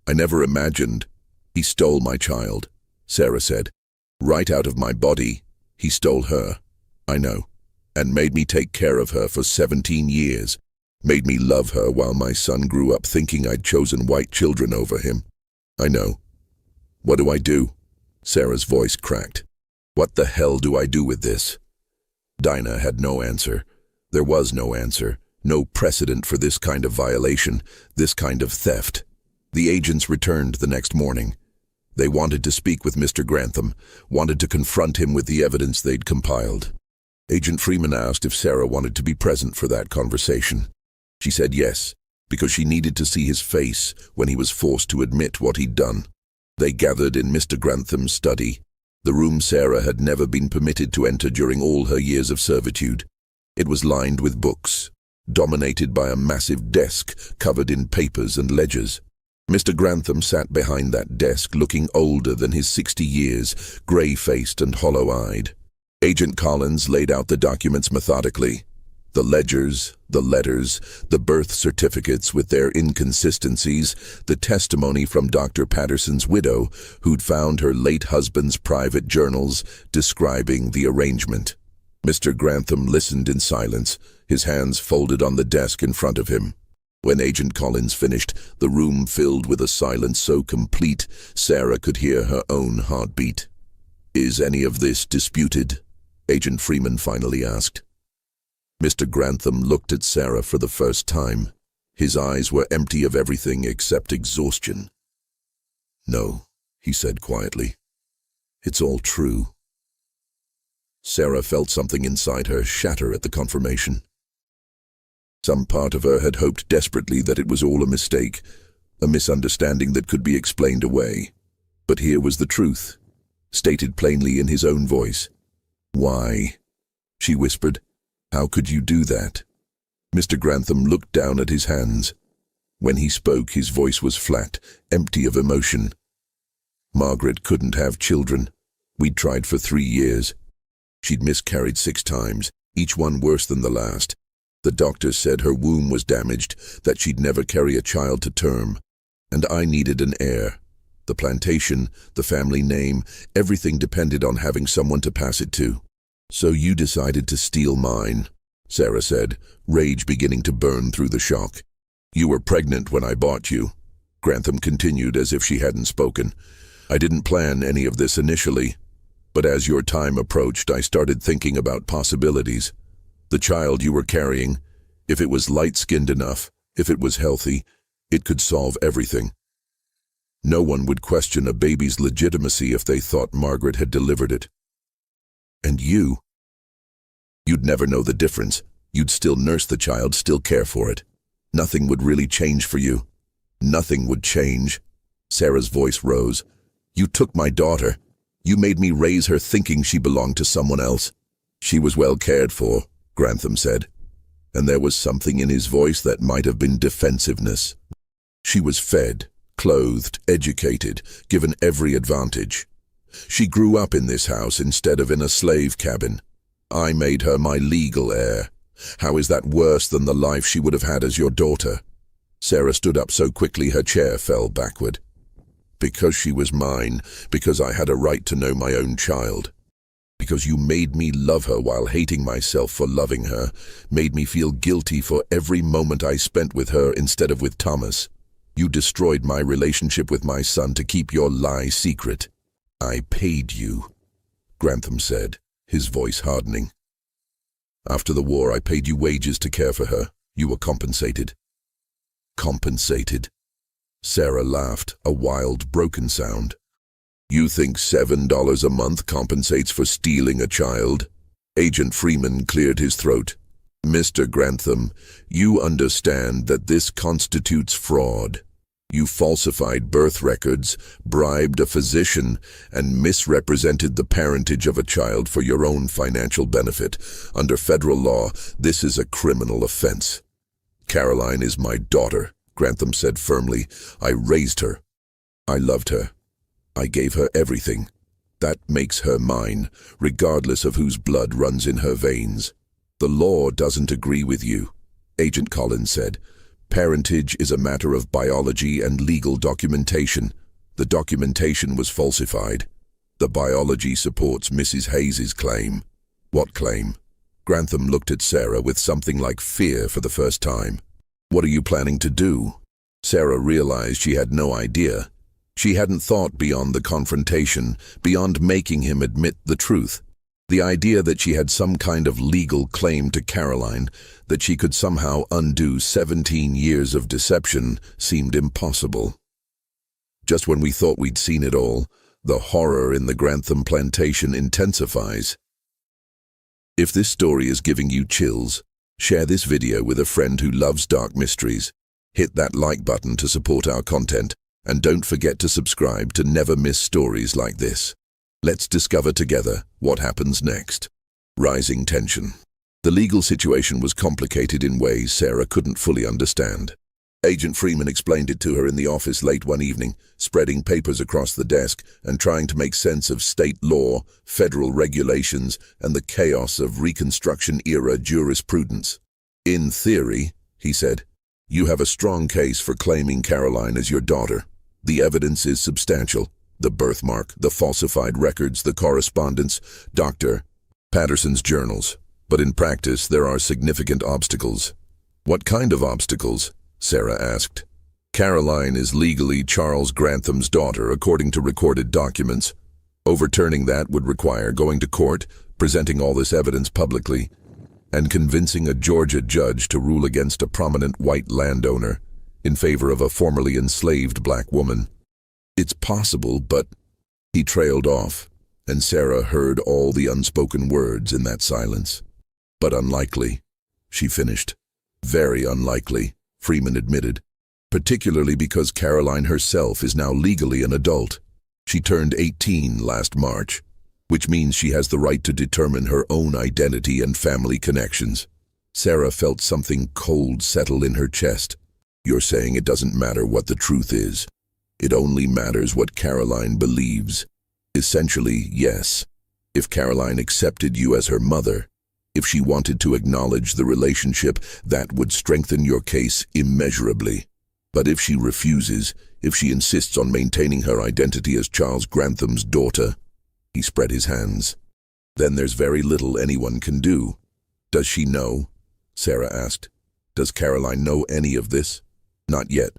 I never imagined. He stole my child," Sarah said. "Right out of my body. He stole her. I know. And made me take care of her for 17 years. Made me love her while my son grew up thinking I'd chosen white children over him. I know. What do I do?" Sarah's voice cracked. "What the hell do I do with this?" Dinah had no answer. There was no answer. No precedent for this kind of violation, this kind of theft. The agents returned the next morning. They wanted to speak with Mr. Grantham, wanted to confront him with the evidence they'd compiled. Agent Freeman asked if Sarah wanted to be present for that conversation. She said yes, because she needed to see his face when he was forced to admit what he'd done. They gathered in Mr. Grantham's study, the room Sarah had never been permitted to enter during all her years of servitude. It was lined with books, dominated by a massive desk covered in papers and ledgers. Mr. Grantham sat behind that desk looking older than his 60 years, grey-faced and hollow-eyed. Agent Collins laid out the documents methodically. The ledgers, the letters, the birth certificates with their inconsistencies, the testimony from Dr. Patterson's widow, who'd found her late husband's private journals describing the arrangement. Mr. Grantham listened in silence, his hands folded on the desk in front of him. When Agent Collins finished, the room filled with a silence so complete Sarah could hear her own heartbeat. "Is any of this disputed?" Agent Freeman finally asked. Mr. Grantham looked at Sarah for the first time. His eyes were empty of everything except exhaustion. "No," he said quietly. "It's all true." Sarah felt something inside her shatter at the confirmation. Some part of her had hoped desperately that it was all a mistake, a misunderstanding that could be explained away. But here was the truth, stated plainly in his own voice. "Why?" she whispered. "How could you do that?" Mr. Grantham looked down at his hands. When he spoke, his voice was flat, empty of emotion. "Margaret couldn't have children. We'd tried for 3 years. She'd miscarried 6 times, each one worse than the last. The doctors said her womb was damaged, that she'd never carry a child to term. And I needed an heir. The plantation, the family name, everything depended on having someone to pass it to. So you decided to steal mine," Sarah said, rage beginning to burn through the shock. "You were pregnant when I bought you," Grantham continued as if she hadn't spoken. "I didn't plan any of this initially. But as your time approached, I started thinking about possibilities. The child you were carrying, if it was light-skinned enough, if it was healthy, it could solve everything. No one would question a baby's legitimacy if they thought Margaret had delivered it. And you'd never know the difference. You'd still nurse the child, still care for it. Nothing would really change for you. Nothing would change." Sarah's voice rose. "You took my daughter. You made me raise her thinking she belonged to someone else." "She was well cared for," Grantham said, and there was something in his voice that might have been defensiveness. "She was fed, clothed, educated, given every advantage. She grew up in this house instead of in a slave cabin. I made her my legal heir. How is that worse than the life she would have had as your daughter?" Sarah stood up so quickly her chair fell backward. Because she was mine, because I had a right to know my own child. Because you made me love her while hating myself for loving her, made me feel guilty for every moment I spent with her instead of with Thomas. You destroyed my relationship with my son to keep your lie secret. I paid you, Grantham said, his voice hardening. After the war, I paid you wages to care for her. You were compensated. Compensated? Sarah laughed, a wild, broken sound. You think $7 a month compensates for stealing a child? Agent Freeman cleared his throat. Mr. Grantham, you understand that this constitutes fraud. You falsified birth records, bribed a physician, and misrepresented the parentage of a child for your own financial benefit. Under federal law, this is a criminal offense. Caroline is my daughter, Grantham said firmly. I raised her. I loved her. I gave her everything. That makes her mine, regardless of whose blood runs in her veins. The law doesn't agree with you, Agent Collins said. Parentage is a matter of biology and legal documentation. The documentation was falsified. The biology supports Mrs. Hayes's claim. What claim? Grantham looked at Sarah with something like fear for the first time. What are you planning to do? Sarah realized she had no idea. She hadn't thought beyond the confrontation, beyond making him admit the truth. The idea that she had some kind of legal claim to Caroline, that she could somehow undo 17 years of deception, seemed impossible. Just when we thought we'd seen it all, the horror in the Grantham plantation intensifies. If this story is giving you chills, share this video with a friend who loves dark mysteries. Hit that like button to support our content, and don't forget to subscribe to never miss stories like this. Let's discover together what happens next. Rising tension. The legal situation was complicated in ways Sarah couldn't fully understand. Agent Freeman explained it to her in the office late one evening, spreading papers across the desk and trying to make sense of state law, federal regulations, and the chaos of Reconstruction-era jurisprudence. In theory, he said, you have a strong case for claiming Caroline as your daughter. The evidence is substantial. The birthmark, the falsified records, the correspondence, Dr. Patterson's journals. But in practice, there are significant obstacles. What kind of obstacles? Sarah asked. Caroline is legally Charles Grantham's daughter, according to recorded documents. Overturning that would require going to court, presenting all this evidence publicly, and convincing a Georgia judge to rule against a prominent white landowner in favor of a formerly enslaved black woman. It's possible, but... He trailed off, and Sarah heard all the unspoken words in that silence. But unlikely, she finished. Very unlikely, Freeman admitted, particularly because Caroline herself is now legally an adult. She turned 18 last March, which means she has the right to determine her own identity and family connections. Sarah felt something cold settle in her chest. You're saying it doesn't matter what the truth is. It only matters what Caroline believes. Essentially, yes. If Caroline accepted you as her mother, if she wanted to acknowledge the relationship, that would strengthen your case immeasurably. But if she refuses, if she insists on maintaining her identity as Charles Grantham's daughter, he spread his hands, then there's very little anyone can do. Does she know? Sarah asked. Does Caroline know any of this? Not yet.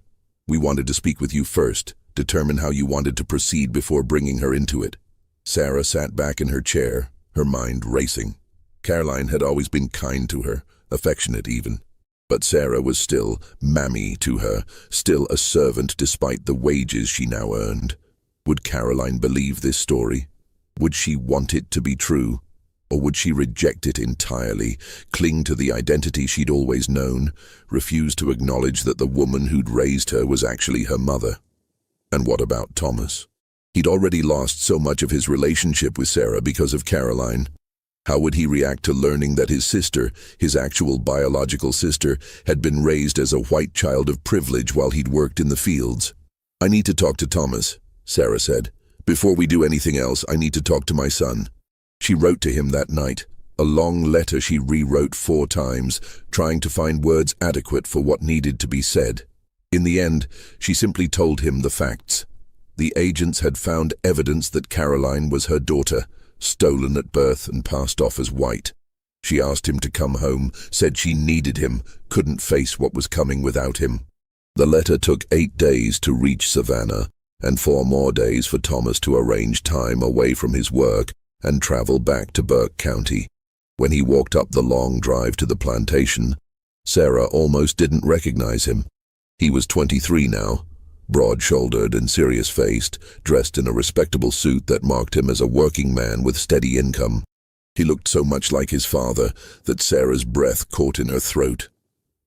We wanted to speak with you first, determine how you wanted to proceed before bringing her into it. Sarah sat back in her chair, her mind racing. Caroline had always been kind to her, affectionate even. But Sarah was still mammy to her, still a servant despite the wages she now earned. Would Caroline believe this story? Would she want it to be true? Or would she reject it entirely, cling to the identity she'd always known, refuse to acknowledge that the woman who'd raised her was actually her mother? And what about Thomas? He'd already lost so much of his relationship with Sarah because of Caroline. How would he react to learning that his sister, his actual biological sister, had been raised as a white child of privilege while he'd worked in the fields? I need to talk to Thomas, Sarah said. Before we do anything else, I need to talk to my son. She wrote to him that night, a long letter she rewrote 4 times, trying to find words adequate for what needed to be said. In the end, she simply told him the facts. The agents had found evidence that Caroline was her daughter, stolen at birth and passed off as white. She asked him to come home, said she needed him, couldn't face what was coming without him. The letter took 8 days to reach Savannah, and 4 more days for Thomas to arrange time away from his work and travel back to Burke County. When he walked up the long drive to the plantation, Sarah almost didn't recognize him. He was 23 now, broad-shouldered and serious-faced, dressed in a respectable suit that marked him as a working man with steady income. He looked so much like his father that Sarah's breath caught in her throat,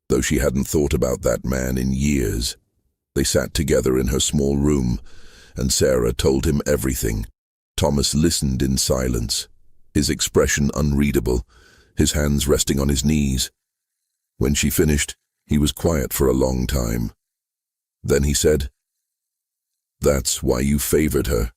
though she hadn't thought about that man in years. They sat together in her small room, and Sarah told him everything. Thomas listened in silence, his expression unreadable, his hands resting on his knees. When she finished, he was quiet for a long time. Then he said, "That's why you favored her.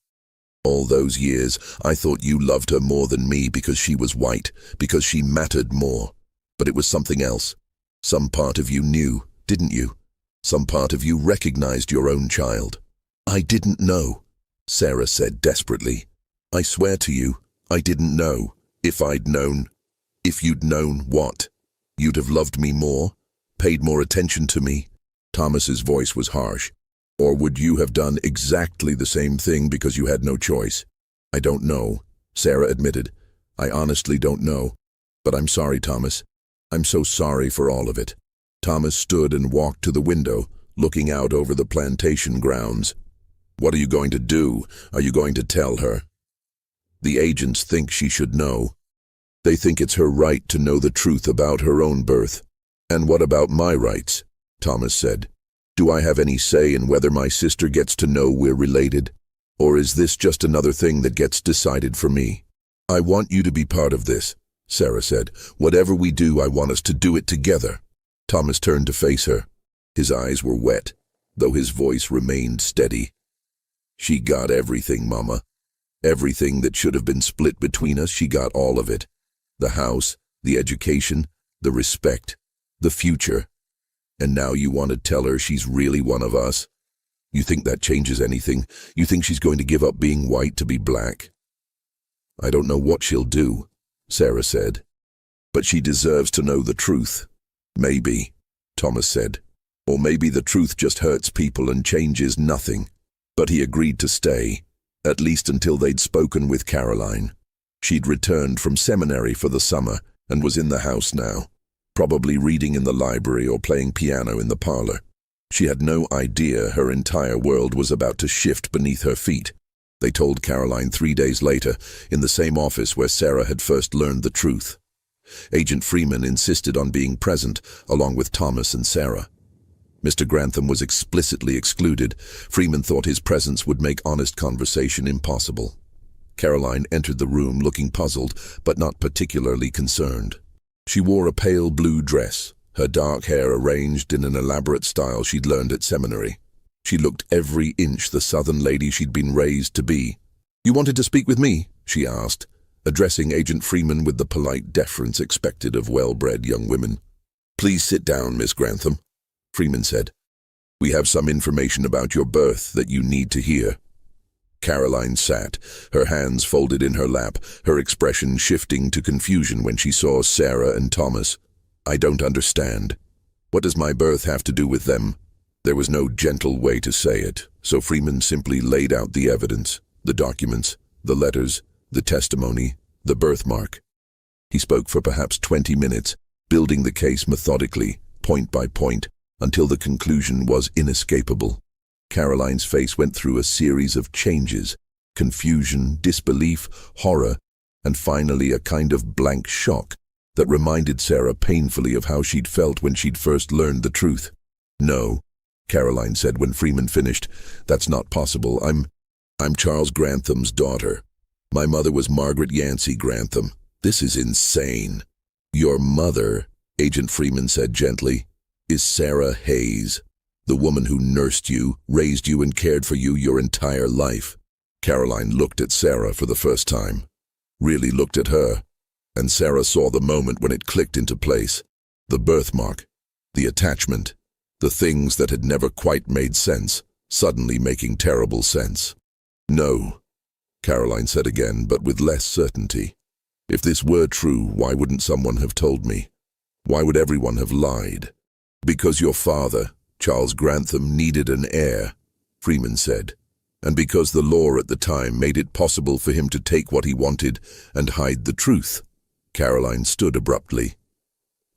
All those years, I thought you loved her more than me because she was white, because she mattered more. But it was something else. Some part of you knew, didn't you? Some part of you recognized your own child." "I didn't know," Sarah said desperately. "I swear to you, I didn't know. If I'd known..." "If you'd known what? You'd have loved me more? Paid more attention to me?" Thomas's voice was harsh. "Or would you have done exactly the same thing because you had no choice?" "I don't know," Sarah admitted. "I honestly don't know. But I'm sorry, Thomas. I'm so sorry for all of it." Thomas stood and walked to the window, looking out over the plantation grounds. "What are you going to do? Are you going to tell her?" "The agents think she should know. They think it's her right to know the truth about her own birth." "And what about my rights?" Thomas said. "Do I have any say in whether my sister gets to know we're related? Or is this just another thing that gets decided for me?" "I want you to be part of this," Sarah said. "Whatever we do, I want us to do it together." Thomas turned to face her. His eyes were wet, though his voice remained steady. "She got everything, Mama. Everything that should have been split between us, she got all of it. The house, the education, the respect, the future. And now you want to tell her she's really one of us? You think that changes anything? You think she's going to give up being white to be black?" "I don't know what she'll do," Sarah said. "But she deserves to know the truth." "Maybe," Thomas said. "Or maybe the truth just hurts people and changes nothing." But he agreed to stay, at least until they'd spoken with Caroline. She'd returned from seminary for the summer and was in the house now, probably reading in the library or playing piano in the parlor. She had no idea her entire world was about to shift beneath her feet. They told Caroline 3 days later, in the same office where Sarah had first learned the truth. Agent Freeman insisted on being present, along with Thomas and Sarah. Mr. Grantham was explicitly excluded. Freeman thought his presence would make honest conversation impossible. Caroline entered the room looking puzzled, but not particularly concerned. She wore a pale blue dress, her dark hair arranged in an elaborate style she'd learned at seminary. She looked every inch the Southern lady she'd been raised to be. "You wanted to speak with me?" she asked, addressing Agent Freeman with the polite deference expected of well-bred young women. "Please sit down, Miss Grantham," Freeman said. "We have some information about your birth that you need to hear." Caroline sat, her hands folded in her lap, her expression shifting to confusion when she saw Sarah and Thomas. "I don't understand. What does my birth have to do with them?" There was no gentle way to say it, so Freeman simply laid out the evidence, the documents, the letters, the testimony, the birthmark. He spoke for perhaps 20 minutes, building the case methodically, point by point, until the conclusion was inescapable. Caroline's face went through a series of changes: confusion, disbelief, horror, and finally a kind of blank shock that reminded Sarah painfully of how she'd felt when she'd first learned the truth. "No," Caroline said when Freeman finished. "That's not possible. I'm Charles Grantham's daughter. My mother was Margaret Yancey Grantham. This is insane." "Your mother," Agent Freeman said gently, "is Sarah Hayes, the woman who nursed you, raised you, and cared for you your entire life." Caroline looked at Sarah for the first time, really looked at her, and Sarah saw the moment when it clicked into place. The birthmark, the attachment, the things that had never quite made sense, suddenly making terrible sense. "No," Caroline said again, but with less certainty. "If this were true, why wouldn't someone have told me? Why would everyone have lied?" "Because your father, Charles Grantham, needed an heir," Freeman said, "and because the law at the time made it possible for him to take what he wanted and hide the truth." Caroline stood abruptly.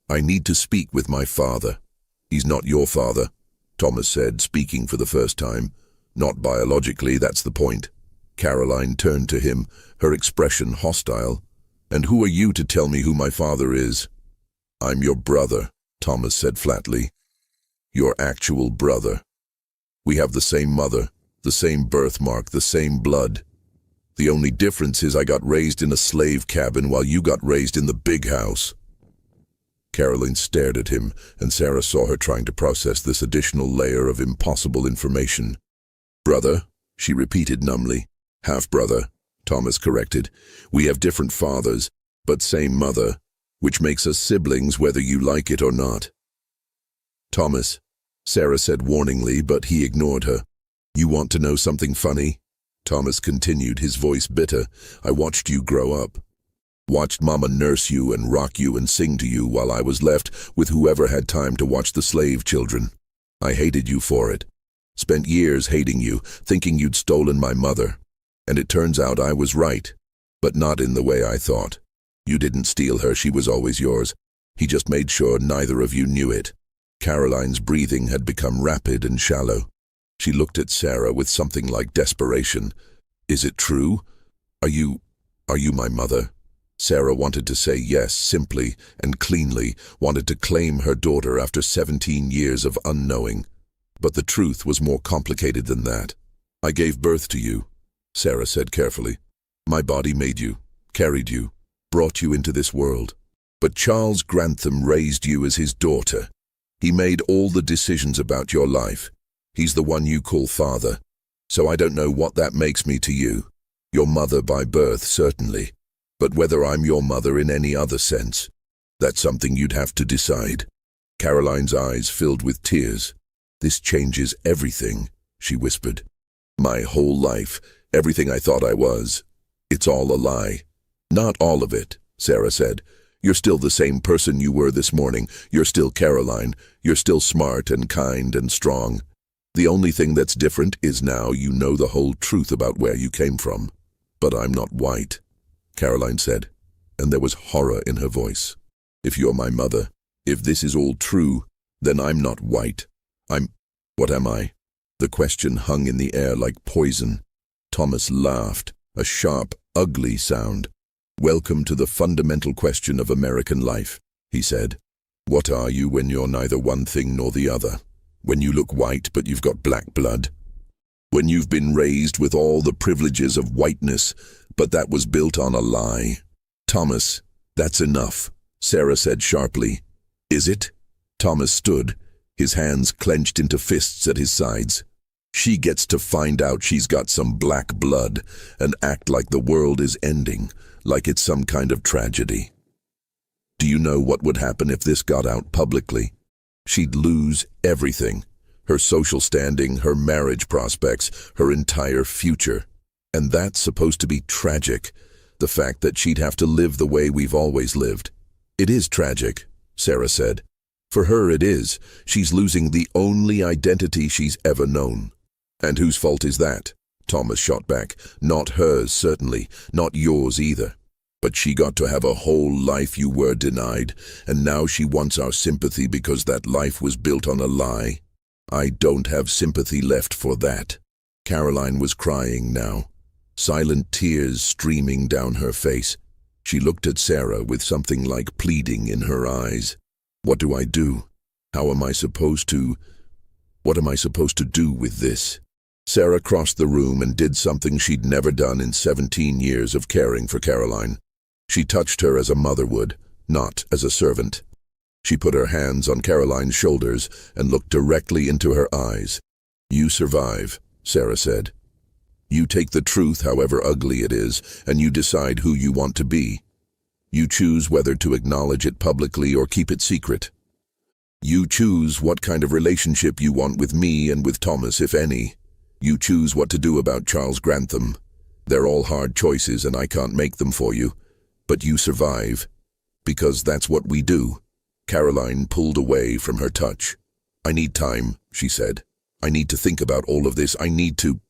"I need to speak with my father." "He's not your father," Thomas said, speaking for the first time. "Not biologically, that's the point." Caroline turned to him, her expression hostile. "And who are you to tell me who my father is?" "I'm your brother," Thomas said flatly. "Your actual brother. We have the same mother, the same birthmark, the same blood. The only difference is I got raised in a slave cabin while you got raised in the big house." Caroline stared at him, and Sarah saw her trying to process this additional layer of impossible information. "Brother," she repeated numbly. "Half-brother," Thomas corrected. "We have different fathers, but same mother, which makes us siblings whether you like it or not." "Thomas," Sarah said warningly, but he ignored her. "You want to know something funny?" Thomas continued, his voice bitter. "I watched you grow up. Watched Mama nurse you and rock you and sing to you while I was left with whoever had time to watch the slave children. I hated you for it. Spent years hating you, thinking you'd stolen my mother. And it turns out I was right, but not in the way I thought. You didn't steal her, she was always yours. He just made sure neither of you knew it." Caroline's breathing had become rapid and shallow. She looked at Sarah with something like desperation. "Is it true? Are you my mother?" Sarah wanted to say yes, simply and cleanly, wanted to claim her daughter after 17 years of unknowing. But the truth was more complicated than that. "I gave birth to you," Sarah said carefully. "My body made you, carried you, brought you into this world. But Charles Grantham raised you as his daughter. He made all the decisions about your life. He's the one you call father. So I don't know what that makes me to you. Your mother by birth, certainly. But whether I'm your mother in any other sense, that's something you'd have to decide." Caroline's eyes filled with tears. "This changes everything," she whispered. "My whole life, everything I thought I was. It's all a lie." "Not all of it," Sarah said. "You're still the same person you were this morning. You're still Caroline. You're still smart and kind and strong. The only thing that's different is now you know the whole truth about where you came from. But I'm not white," Caroline said, and there was horror in her voice. "If you're my mother, if this is all true, then I'm not white. What am I?" The question hung in the air like poison. Thomas laughed, a sharp, ugly sound. "Welcome to the fundamental question of American life," he said. "What are you when you're neither one thing nor the other? When you look white but you've got black blood? When you've been raised with all the privileges of whiteness, but that was built on a lie?" "Thomas, that's enough," Sarah said sharply. "Is it?" Thomas stood, his hands clenched into fists at his sides. "She gets to find out she's got some black blood and act like the world is ending, like it's some kind of tragedy. Do you know what would happen if this got out publicly? She'd lose everything. Her social standing, her marriage prospects, her entire future. And that's supposed to be tragic, the fact that she'd have to live the way we've always lived." "It is tragic," Sarah said. "For her it is. She's losing the only identity she's ever known." "And whose fault is that?" Thomas shot back. "Not hers, certainly. Not yours either. But she got to have a whole life you were denied, and now she wants our sympathy because that life was built on a lie. I don't have sympathy left for that." Caroline was crying now, silent tears streaming down her face. She looked at Sarah with something like pleading in her eyes. "What do I do? How am I supposed to? What am I supposed to do with this?" Sarah crossed the room and did something she'd never done in 17 years of caring for Caroline. She touched her as a mother would, not as a servant. She put her hands on Caroline's shoulders and looked directly into her eyes. "You survive," Sarah said. "You take the truth, however ugly it is, and you decide who you want to be. You choose whether to acknowledge it publicly or keep it secret. You choose what kind of relationship you want with me and with Thomas, if any. You choose what to do about Charles Grantham. They're all hard choices and I can't make them for you. But you survive. Because that's what we do. Caroline pulled away from her touch. I need time, she said. I need to think about all of this. I need to...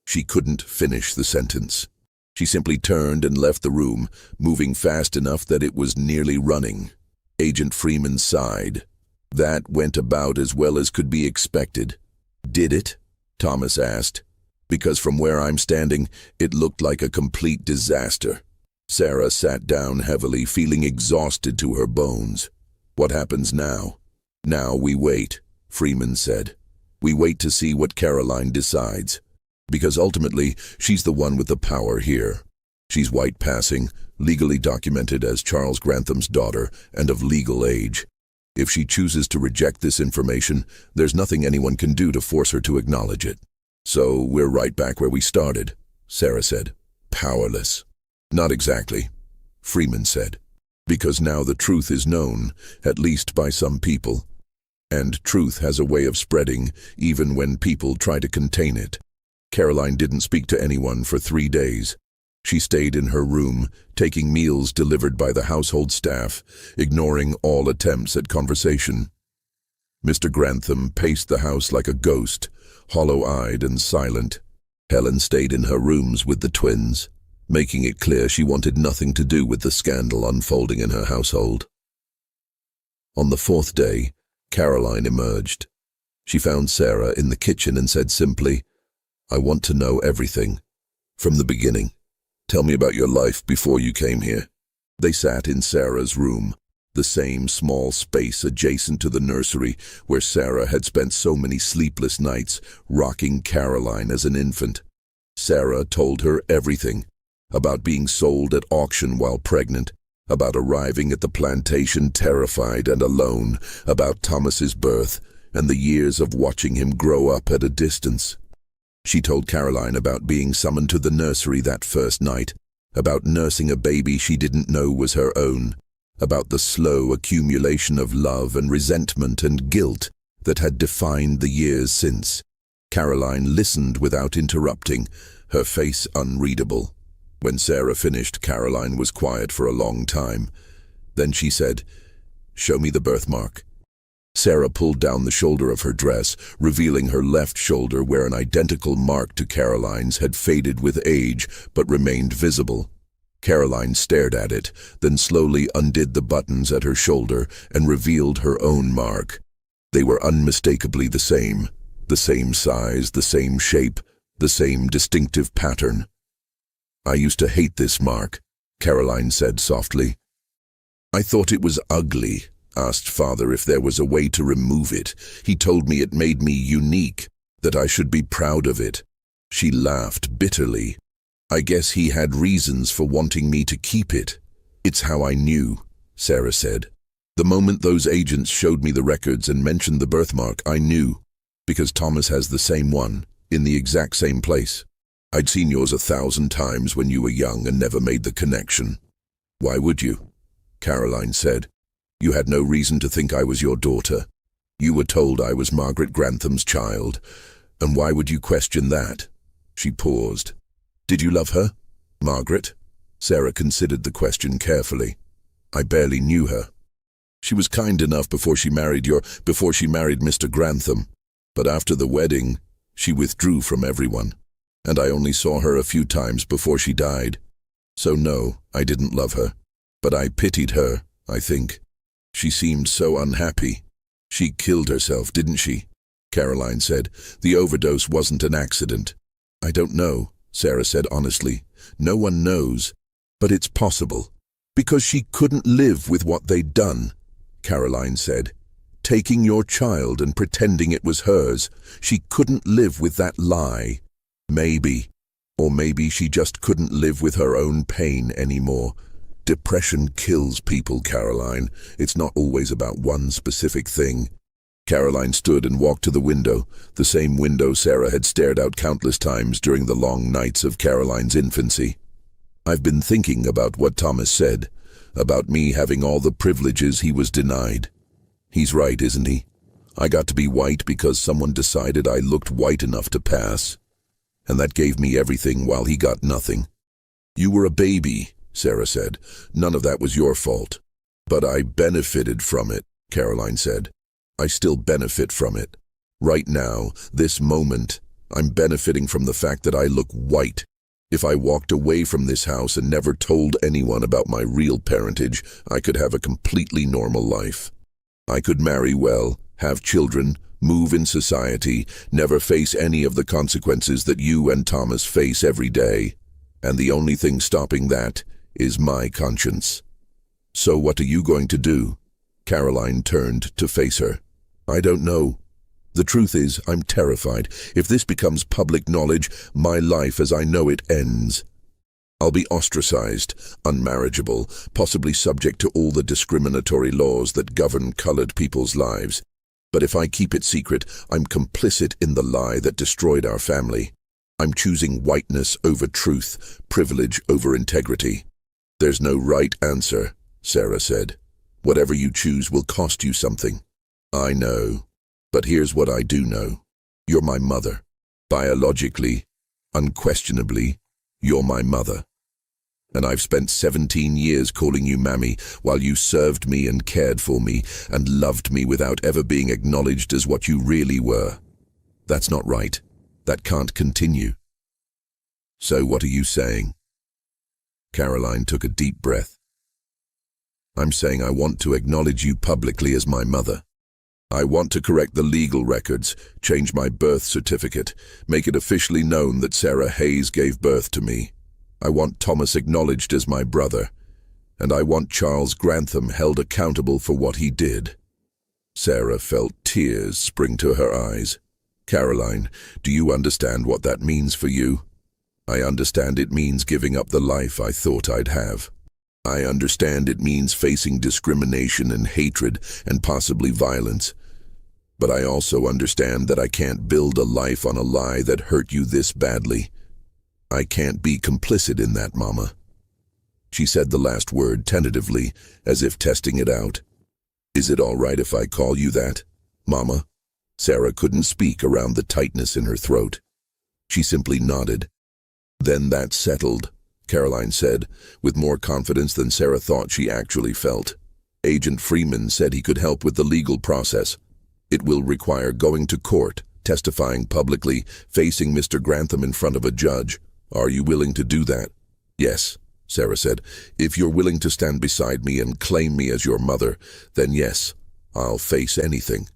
She couldn't finish the sentence. She simply turned and left the room, moving fast enough that it was nearly running. Agent Freeman sighed. That went about as well as could be expected. Did it? Thomas asked. Because from where I'm standing, it looked like a complete disaster. Sarah sat down heavily, feeling exhausted to her bones. What happens now? Now we wait, Freeman said. We wait to see what Caroline decides. Because ultimately, she's the one with the power here. She's white passing, legally documented as Charles Grantham's daughter, and of legal age. If she chooses to reject this information, there's nothing anyone can do to force her to acknowledge it. So we're right back where we started, Sarah said. Powerless. Not exactly, Freeman said. Because now the truth is known, at least by some people. And truth has a way of spreading, even when people try to contain it. Caroline didn't speak to anyone for 3 days. She stayed in her room, taking meals delivered by the household staff, ignoring all attempts at conversation. Mr. Grantham paced the house like a ghost, hollow-eyed and silent. Helen stayed in her rooms with the twins, making it clear she wanted nothing to do with the scandal unfolding in her household. On the 4th day, Caroline emerged. She found Sarah in the kitchen and said simply, I want to know everything. From the beginning. Tell me about your life before you came here. They sat in Sarah's room, the same small space adjacent to the nursery where Sarah had spent so many sleepless nights rocking Caroline as an infant. Sarah told her everything. About being sold at auction while pregnant, about arriving at the plantation terrified and alone, about Thomas's birth, and the years of watching him grow up at a distance. She told Caroline about being summoned to the nursery that first night, about nursing a baby she didn't know was her own, about the slow accumulation of love and resentment and guilt that had defined the years since. Caroline listened without interrupting, her face unreadable. When Sarah finished, Caroline was quiet for a long time. Then she said, Show me the birthmark. Sarah pulled down the shoulder of her dress, revealing her left shoulder where an identical mark to Caroline's had faded with age but remained visible. Caroline stared at it, then slowly undid the buttons at her shoulder and revealed her own mark. They were unmistakably the same size, the same shape, the same distinctive pattern. I used to hate this mark, Caroline said softly. I thought it was ugly. Asked Father if there was a way to remove it. He told me it made me unique, that I should be proud of it. She laughed bitterly. I guess he had reasons for wanting me to keep it. It's how I knew, Sarah said. The moment those agents showed me the records and mentioned the birthmark, I knew, because Thomas has the same one, in the exact same place. I'd seen yours 1,000 times when you were young and never made the connection. Why would you? Caroline said. You had no reason to think I was your daughter. You were told I was Margaret Grantham's child, and why would you question that? She paused. Did you love her, Margaret? Sarah considered the question carefully. I barely knew her. She was kind enough before she married Mr. Grantham, but after the wedding, she withdrew from everyone, and I only saw her a few times before she died. So no, I didn't love her, but I pitied her, I think. She seemed so unhappy. She killed herself, didn't she? Caroline said. The overdose wasn't an accident. I don't know, Sarah said honestly. No one knows, but it's possible. Because she couldn't live with what they'd done, Caroline said. Taking your child and pretending it was hers. She couldn't live with that lie. Maybe. Or maybe she just couldn't live with her own pain anymore. Depression kills people, Caroline. It's not always about one specific thing. Caroline stood and walked to the window, the same window Sarah had stared out countless times during the long nights of Caroline's infancy. I've been thinking about what Thomas said, about me having all the privileges he was denied. He's right, isn't he? I got to be white because someone decided I looked white enough to pass. and that gave me everything while he got nothing. You were a baby, Sarah said. None of that was your fault. But I benefited from it, Caroline said. I still benefit from it. Right now, this moment, I'm benefiting from the fact that I look white. If I walked away from this house and never told anyone about my real parentage, I could have a completely normal life. I could marry well, have children, move in society, never face any of the consequences that you and Thomas face every day. And the only thing stopping that is my conscience. So what are you going to do? Caroline turned to face her. I don't know. The truth is, I'm terrified. If this becomes public knowledge, my life as I know it ends. I'll be ostracized, unmarriageable, possibly subject to all the discriminatory laws that govern colored people's lives. But if I keep it secret, I'm complicit in the lie that destroyed our family. I'm choosing whiteness over truth, privilege over integrity. There's no right answer, Sarah said. Whatever you choose will cost you something. I know. But here's what I do know. You're my mother. Biologically, unquestionably, you're my mother. And I've spent 17 years calling you Mammy while you served me and cared for me and loved me without ever being acknowledged as what you really were. That's not right. That can't continue. So what are you saying? Caroline took a deep breath. I'm saying I want to acknowledge you publicly as my mother. I want to correct the legal records, change my birth certificate, make it officially known that Sarah Hayes gave birth to me. I want Thomas acknowledged as my brother, and I want Charles Grantham held accountable for what he did. Sarah felt tears spring to her eyes. Caroline, do you understand what that means for you? I understand it means giving up the life I thought I'd have. I understand it means facing discrimination and hatred and possibly violence. But I also understand that I can't build a life on a lie that hurt you this badly. I can't be complicit in that, Mama. She said the last word tentatively, as if testing it out. Is it all right if I call you that, Mama? Sarah couldn't speak around the tightness in her throat. She simply nodded. Then that's settled, Caroline said, with more confidence than Sarah thought she actually felt. Agent Freeman said he could help with the legal process. It will require going to court, testifying publicly, facing Mr. Grantham in front of a judge. Are you willing to do that? Yes, Sarah said. If you're willing to stand beside me and claim me as your mother, then yes, I'll face anything.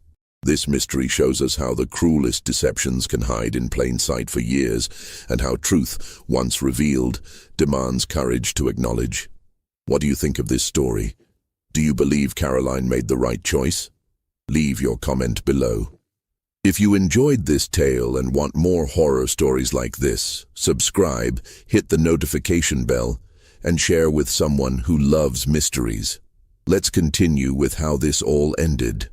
This mystery shows us how the cruelest deceptions can hide in plain sight for years, and how truth, once revealed, demands courage to acknowledge. What do you think of this story? Do you believe Caroline made the right choice? Leave your comment below. If you enjoyed this tale and want more horror stories like this, subscribe, hit the notification bell, and share with someone who loves mysteries. Let's continue with how this all ended.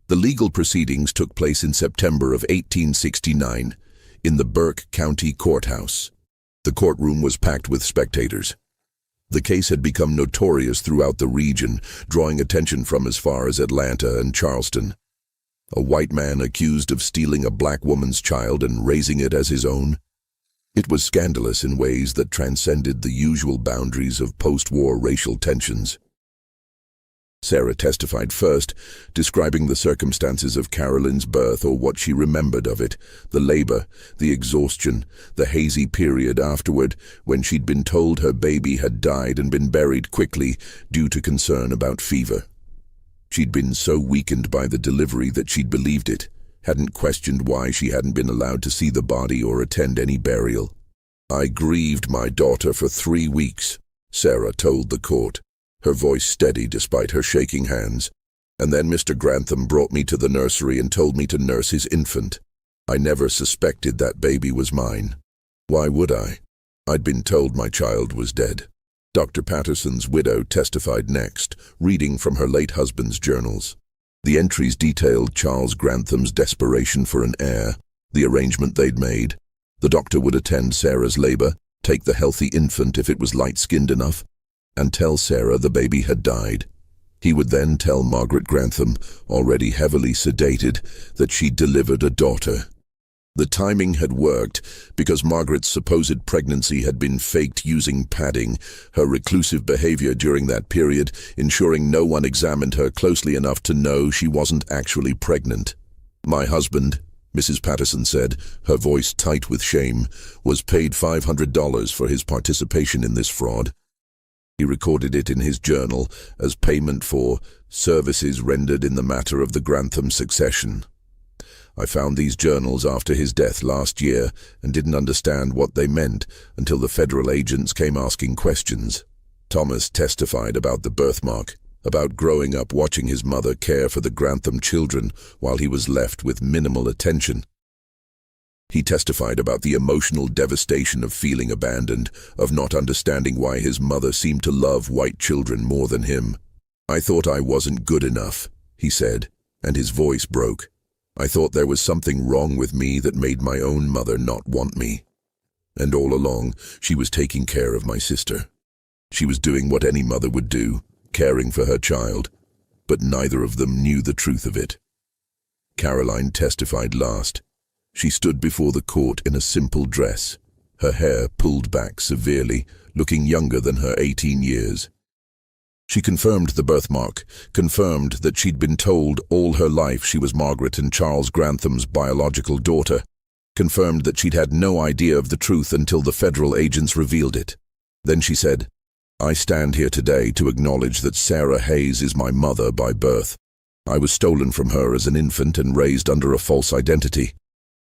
The legal proceedings took place in September of 1869 in the Burke County Courthouse. The courtroom was packed with spectators. The case had become notorious throughout the region, drawing attention from as far as Atlanta and Charleston. A white man accused of stealing a black woman's child and raising it as his own. It was scandalous in ways that transcended the usual boundaries of post-war racial tensions. Sarah testified first, describing the circumstances of Caroline's birth or what she remembered of it, the labor, the exhaustion, the hazy period afterward when she'd been told her baby had died and been buried quickly due to concern about fever. She'd been so weakened by the delivery that she'd believed it, hadn't questioned why she hadn't been allowed to see the body or attend any burial. I grieved my daughter for 3 weeks, Sarah told the court, her voice steady despite her shaking hands. And then Mr. Grantham brought me to the nursery and told me to nurse his infant. I never suspected that baby was mine. Why would I? I'd been told my child was dead. Dr. Patterson's widow testified next, reading from her late husband's journals. The entries detailed Charles Grantham's desperation for an heir, the arrangement they'd made. The doctor would attend Sarah's labor, take the healthy infant if it was light-skinned enough, and tell Sarah the baby had died. He would then tell Margaret Grantham, already heavily sedated, that she'd delivered a daughter. The timing had worked because Margaret's supposed pregnancy had been faked using padding, her reclusive behavior during that period ensuring no one examined her closely enough to know she wasn't actually pregnant. My husband, Mrs. Patterson said, her voice tight with shame, was paid $500 for his participation in this fraud. He recorded it in his journal as payment for services rendered in the matter of the Grantham succession. I found these journals after his death last year and didn't understand what they meant until the federal agents came asking questions. Thomas testified about the birthmark, about growing up watching his mother care for the Grantham children while he was left with minimal attention. He testified about the emotional devastation of feeling abandoned, of not understanding why his mother seemed to love white children more than him. "I thought I wasn't good enough," he said, and his voice broke. "I thought there was something wrong with me that made my own mother not want me. And all along, she was taking care of my sister. She was doing what any mother would do, caring for her child, but neither of them knew the truth of it." Caroline testified last. She stood before the court in a simple dress, her hair pulled back severely, looking younger than her 18 years. She confirmed the birthmark, confirmed that she'd been told all her life she was Margaret and Charles Grantham's biological daughter, confirmed that she'd had no idea of the truth until the federal agents revealed it. Then she said, "I stand here today to acknowledge that Sarah Hayes is my mother by birth. I was stolen from her as an infant and raised under a false identity.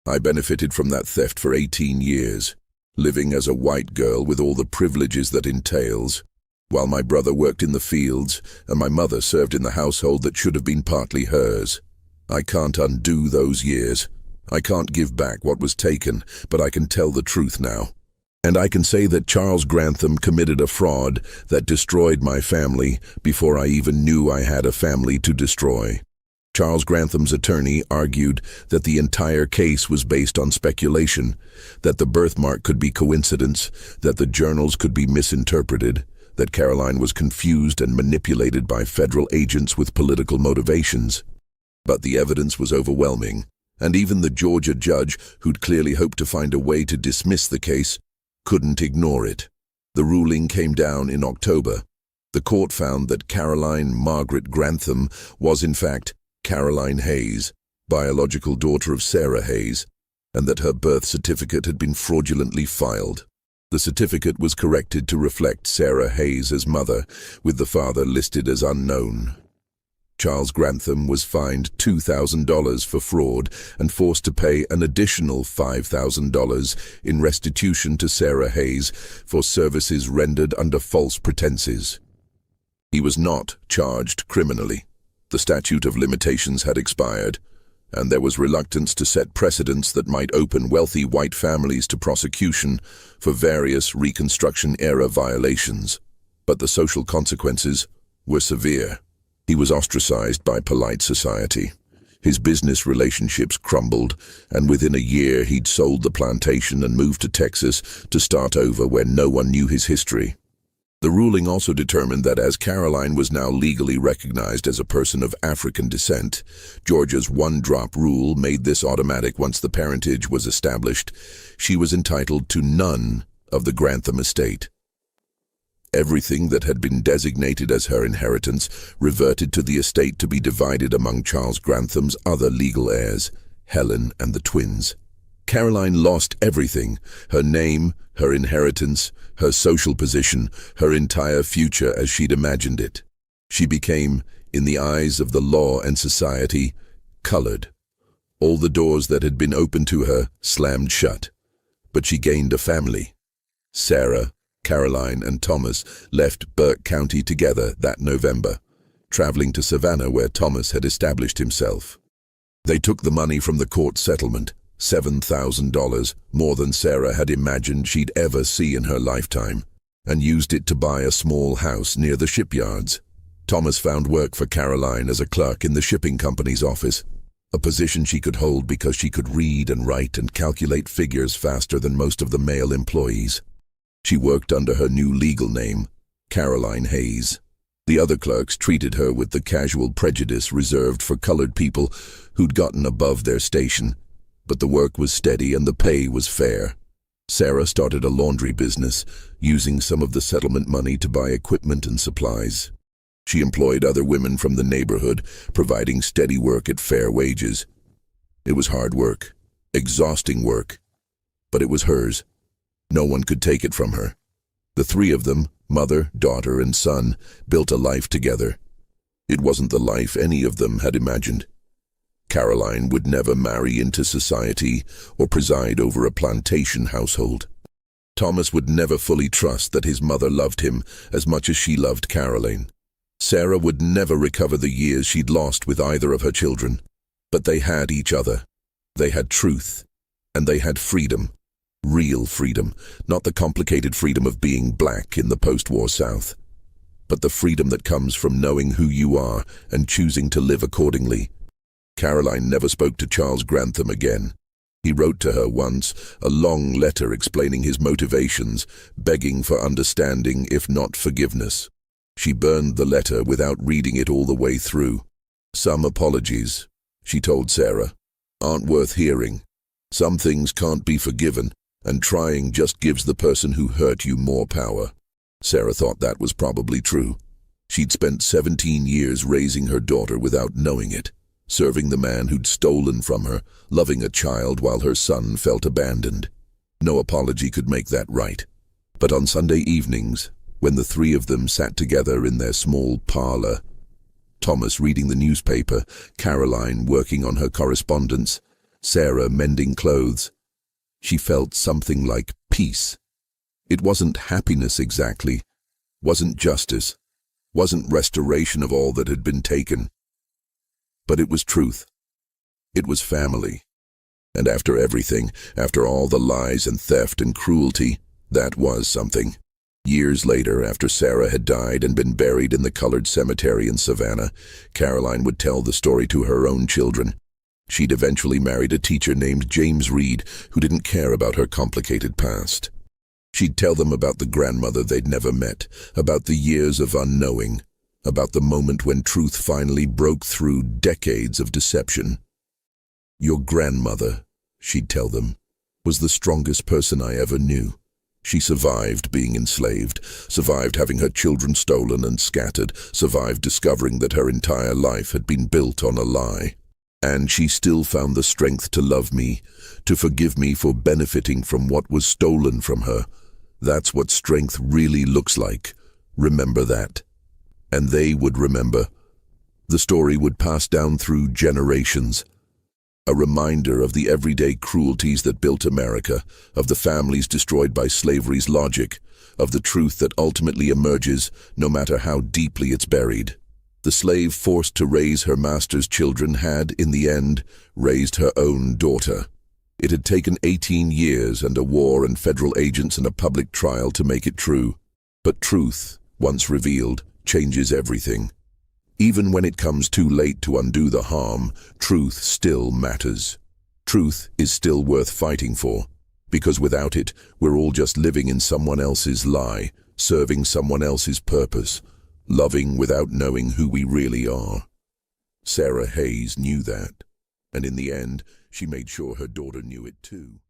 I benefited from that theft for 18 years, living as a white girl with all the privileges that entails, while my brother worked in the fields and my mother served in the household that should have been partly hers. I can't undo those years. I can't give back what was taken, but I can tell the truth now. And I can say that Charles Grantham committed a fraud that destroyed my family before I even knew I had a family to destroy." Charles Grantham's attorney argued that the entire case was based on speculation, that the birthmark could be coincidence, that the journals could be misinterpreted, that Caroline was confused and manipulated by federal agents with political motivations. But the evidence was overwhelming, and even the Georgia judge, who'd clearly hoped to find a way to dismiss the case, couldn't ignore it. The ruling came down in October. The court found that Caroline Margaret Grantham was in fact Caroline Hayes, biological daughter of Sarah Hayes, and that her birth certificate had been fraudulently filed. The certificate was corrected to reflect Sarah Hayes as mother, with the father listed as unknown. Charles Grantham was fined $2,000 for fraud and forced to pay an additional $5,000 in restitution to Sarah Hayes for services rendered under false pretenses. He was not charged criminally. The statute of limitations had expired, and there was reluctance to set precedents that might open wealthy white families to prosecution for various Reconstruction-era violations. But the social consequences were severe. He was ostracized by polite society. His business relationships crumbled, and within a year he'd sold the plantation and moved to Texas to start over where no one knew his history. The ruling also determined that as Caroline was now legally recognized as a person of African descent, Georgia's one-drop rule made this automatic once the parentage was established. She was entitled to none of the Grantham estate. Everything that had been designated as her inheritance reverted to the estate to be divided among Charles Grantham's other legal heirs, Helen and the twins. Caroline lost everything: her name, her inheritance, her social position, her entire future as she'd imagined it. She became, in the eyes of the law and society, colored. All the doors that had been open to her slammed shut. But she gained a family. Sarah, Caroline, and Thomas left Burke County together that November, traveling to Savannah where Thomas had established himself. They took the money from the court settlement, $7,000, more than Sarah had imagined she'd ever see in her lifetime, and used it to buy a small house near the shipyards. Thomas found work for Caroline as a clerk in the shipping company's office, a position she could hold because she could read and write and calculate figures faster than most of the male employees. She worked under her new legal name, Caroline Hayes. The other clerks treated her with the casual prejudice reserved for colored people who'd gotten above their station. But the work was steady and the pay was fair. Sarah started a laundry business, using some of the settlement money to buy equipment and supplies. She employed other women from the neighborhood, providing steady work at fair wages. It was hard work, exhausting work, but it was hers. No one could take it from her. The three of them, mother, daughter, and son, built a life together. It wasn't the life any of them had imagined. Caroline would never marry into society or preside over a plantation household. Thomas would never fully trust that his mother loved him as much as she loved Caroline. Sarah would never recover the years she'd lost with either of her children. But they had each other. They had truth. And they had freedom. Real freedom, not the complicated freedom of being black in the post-war South, but the freedom that comes from knowing who you are and choosing to live accordingly. Caroline never spoke to Charles Grantham again. He wrote to her once, a long letter explaining his motivations, begging for understanding if not forgiveness. She burned the letter without reading it all the way through. Some apologies, she told Sarah, aren't worth hearing. Some things can't be forgiven, and trying just gives the person who hurt you more power. Sarah thought that was probably true. She'd spent 17 years raising her daughter without knowing it, serving the man who'd stolen from her, loving a child while her son felt abandoned. No apology could make that right. But on Sunday evenings, when the three of them sat together in their small parlor, Thomas reading the newspaper, Caroline working on her correspondence, Sarah mending clothes, she felt something like peace. It wasn't happiness exactly, wasn't justice, wasn't restoration of all that had been taken. But it was truth. It was family. And after everything, after all the lies and theft and cruelty, that was something. Years later, after Sarah had died and been buried in the colored cemetery in Savannah, Caroline would tell the story to her own children. She'd eventually married a teacher named James Reed who didn't care about her complicated past. She'd tell them about the grandmother they'd never met, about the years of unknowing, about the moment when truth finally broke through decades of deception. Your grandmother, she'd tell them, was the strongest person I ever knew. She survived being enslaved, survived having her children stolen and scattered, survived discovering that her entire life had been built on a lie. And she still found the strength to love me, to forgive me for benefiting from what was stolen from her. That's what strength really looks like. Remember that. And they would remember. The story would pass down through generations. A reminder of the everyday cruelties that built America, of the families destroyed by slavery's logic, of the truth that ultimately emerges no matter how deeply it's buried. The slave forced to raise her master's children had, in the end, raised her own daughter. It had taken 18 years and a war and federal agents and a public trial to make it true. But truth, once revealed, changes everything. Even when it comes too late to undo the harm, truth still matters. Truth is still worth fighting for, because without it, we're all just living in someone else's lie, serving someone else's purpose, loving without knowing who we really are. Sarah Hayes knew that, and in the end, she made sure her daughter knew it too.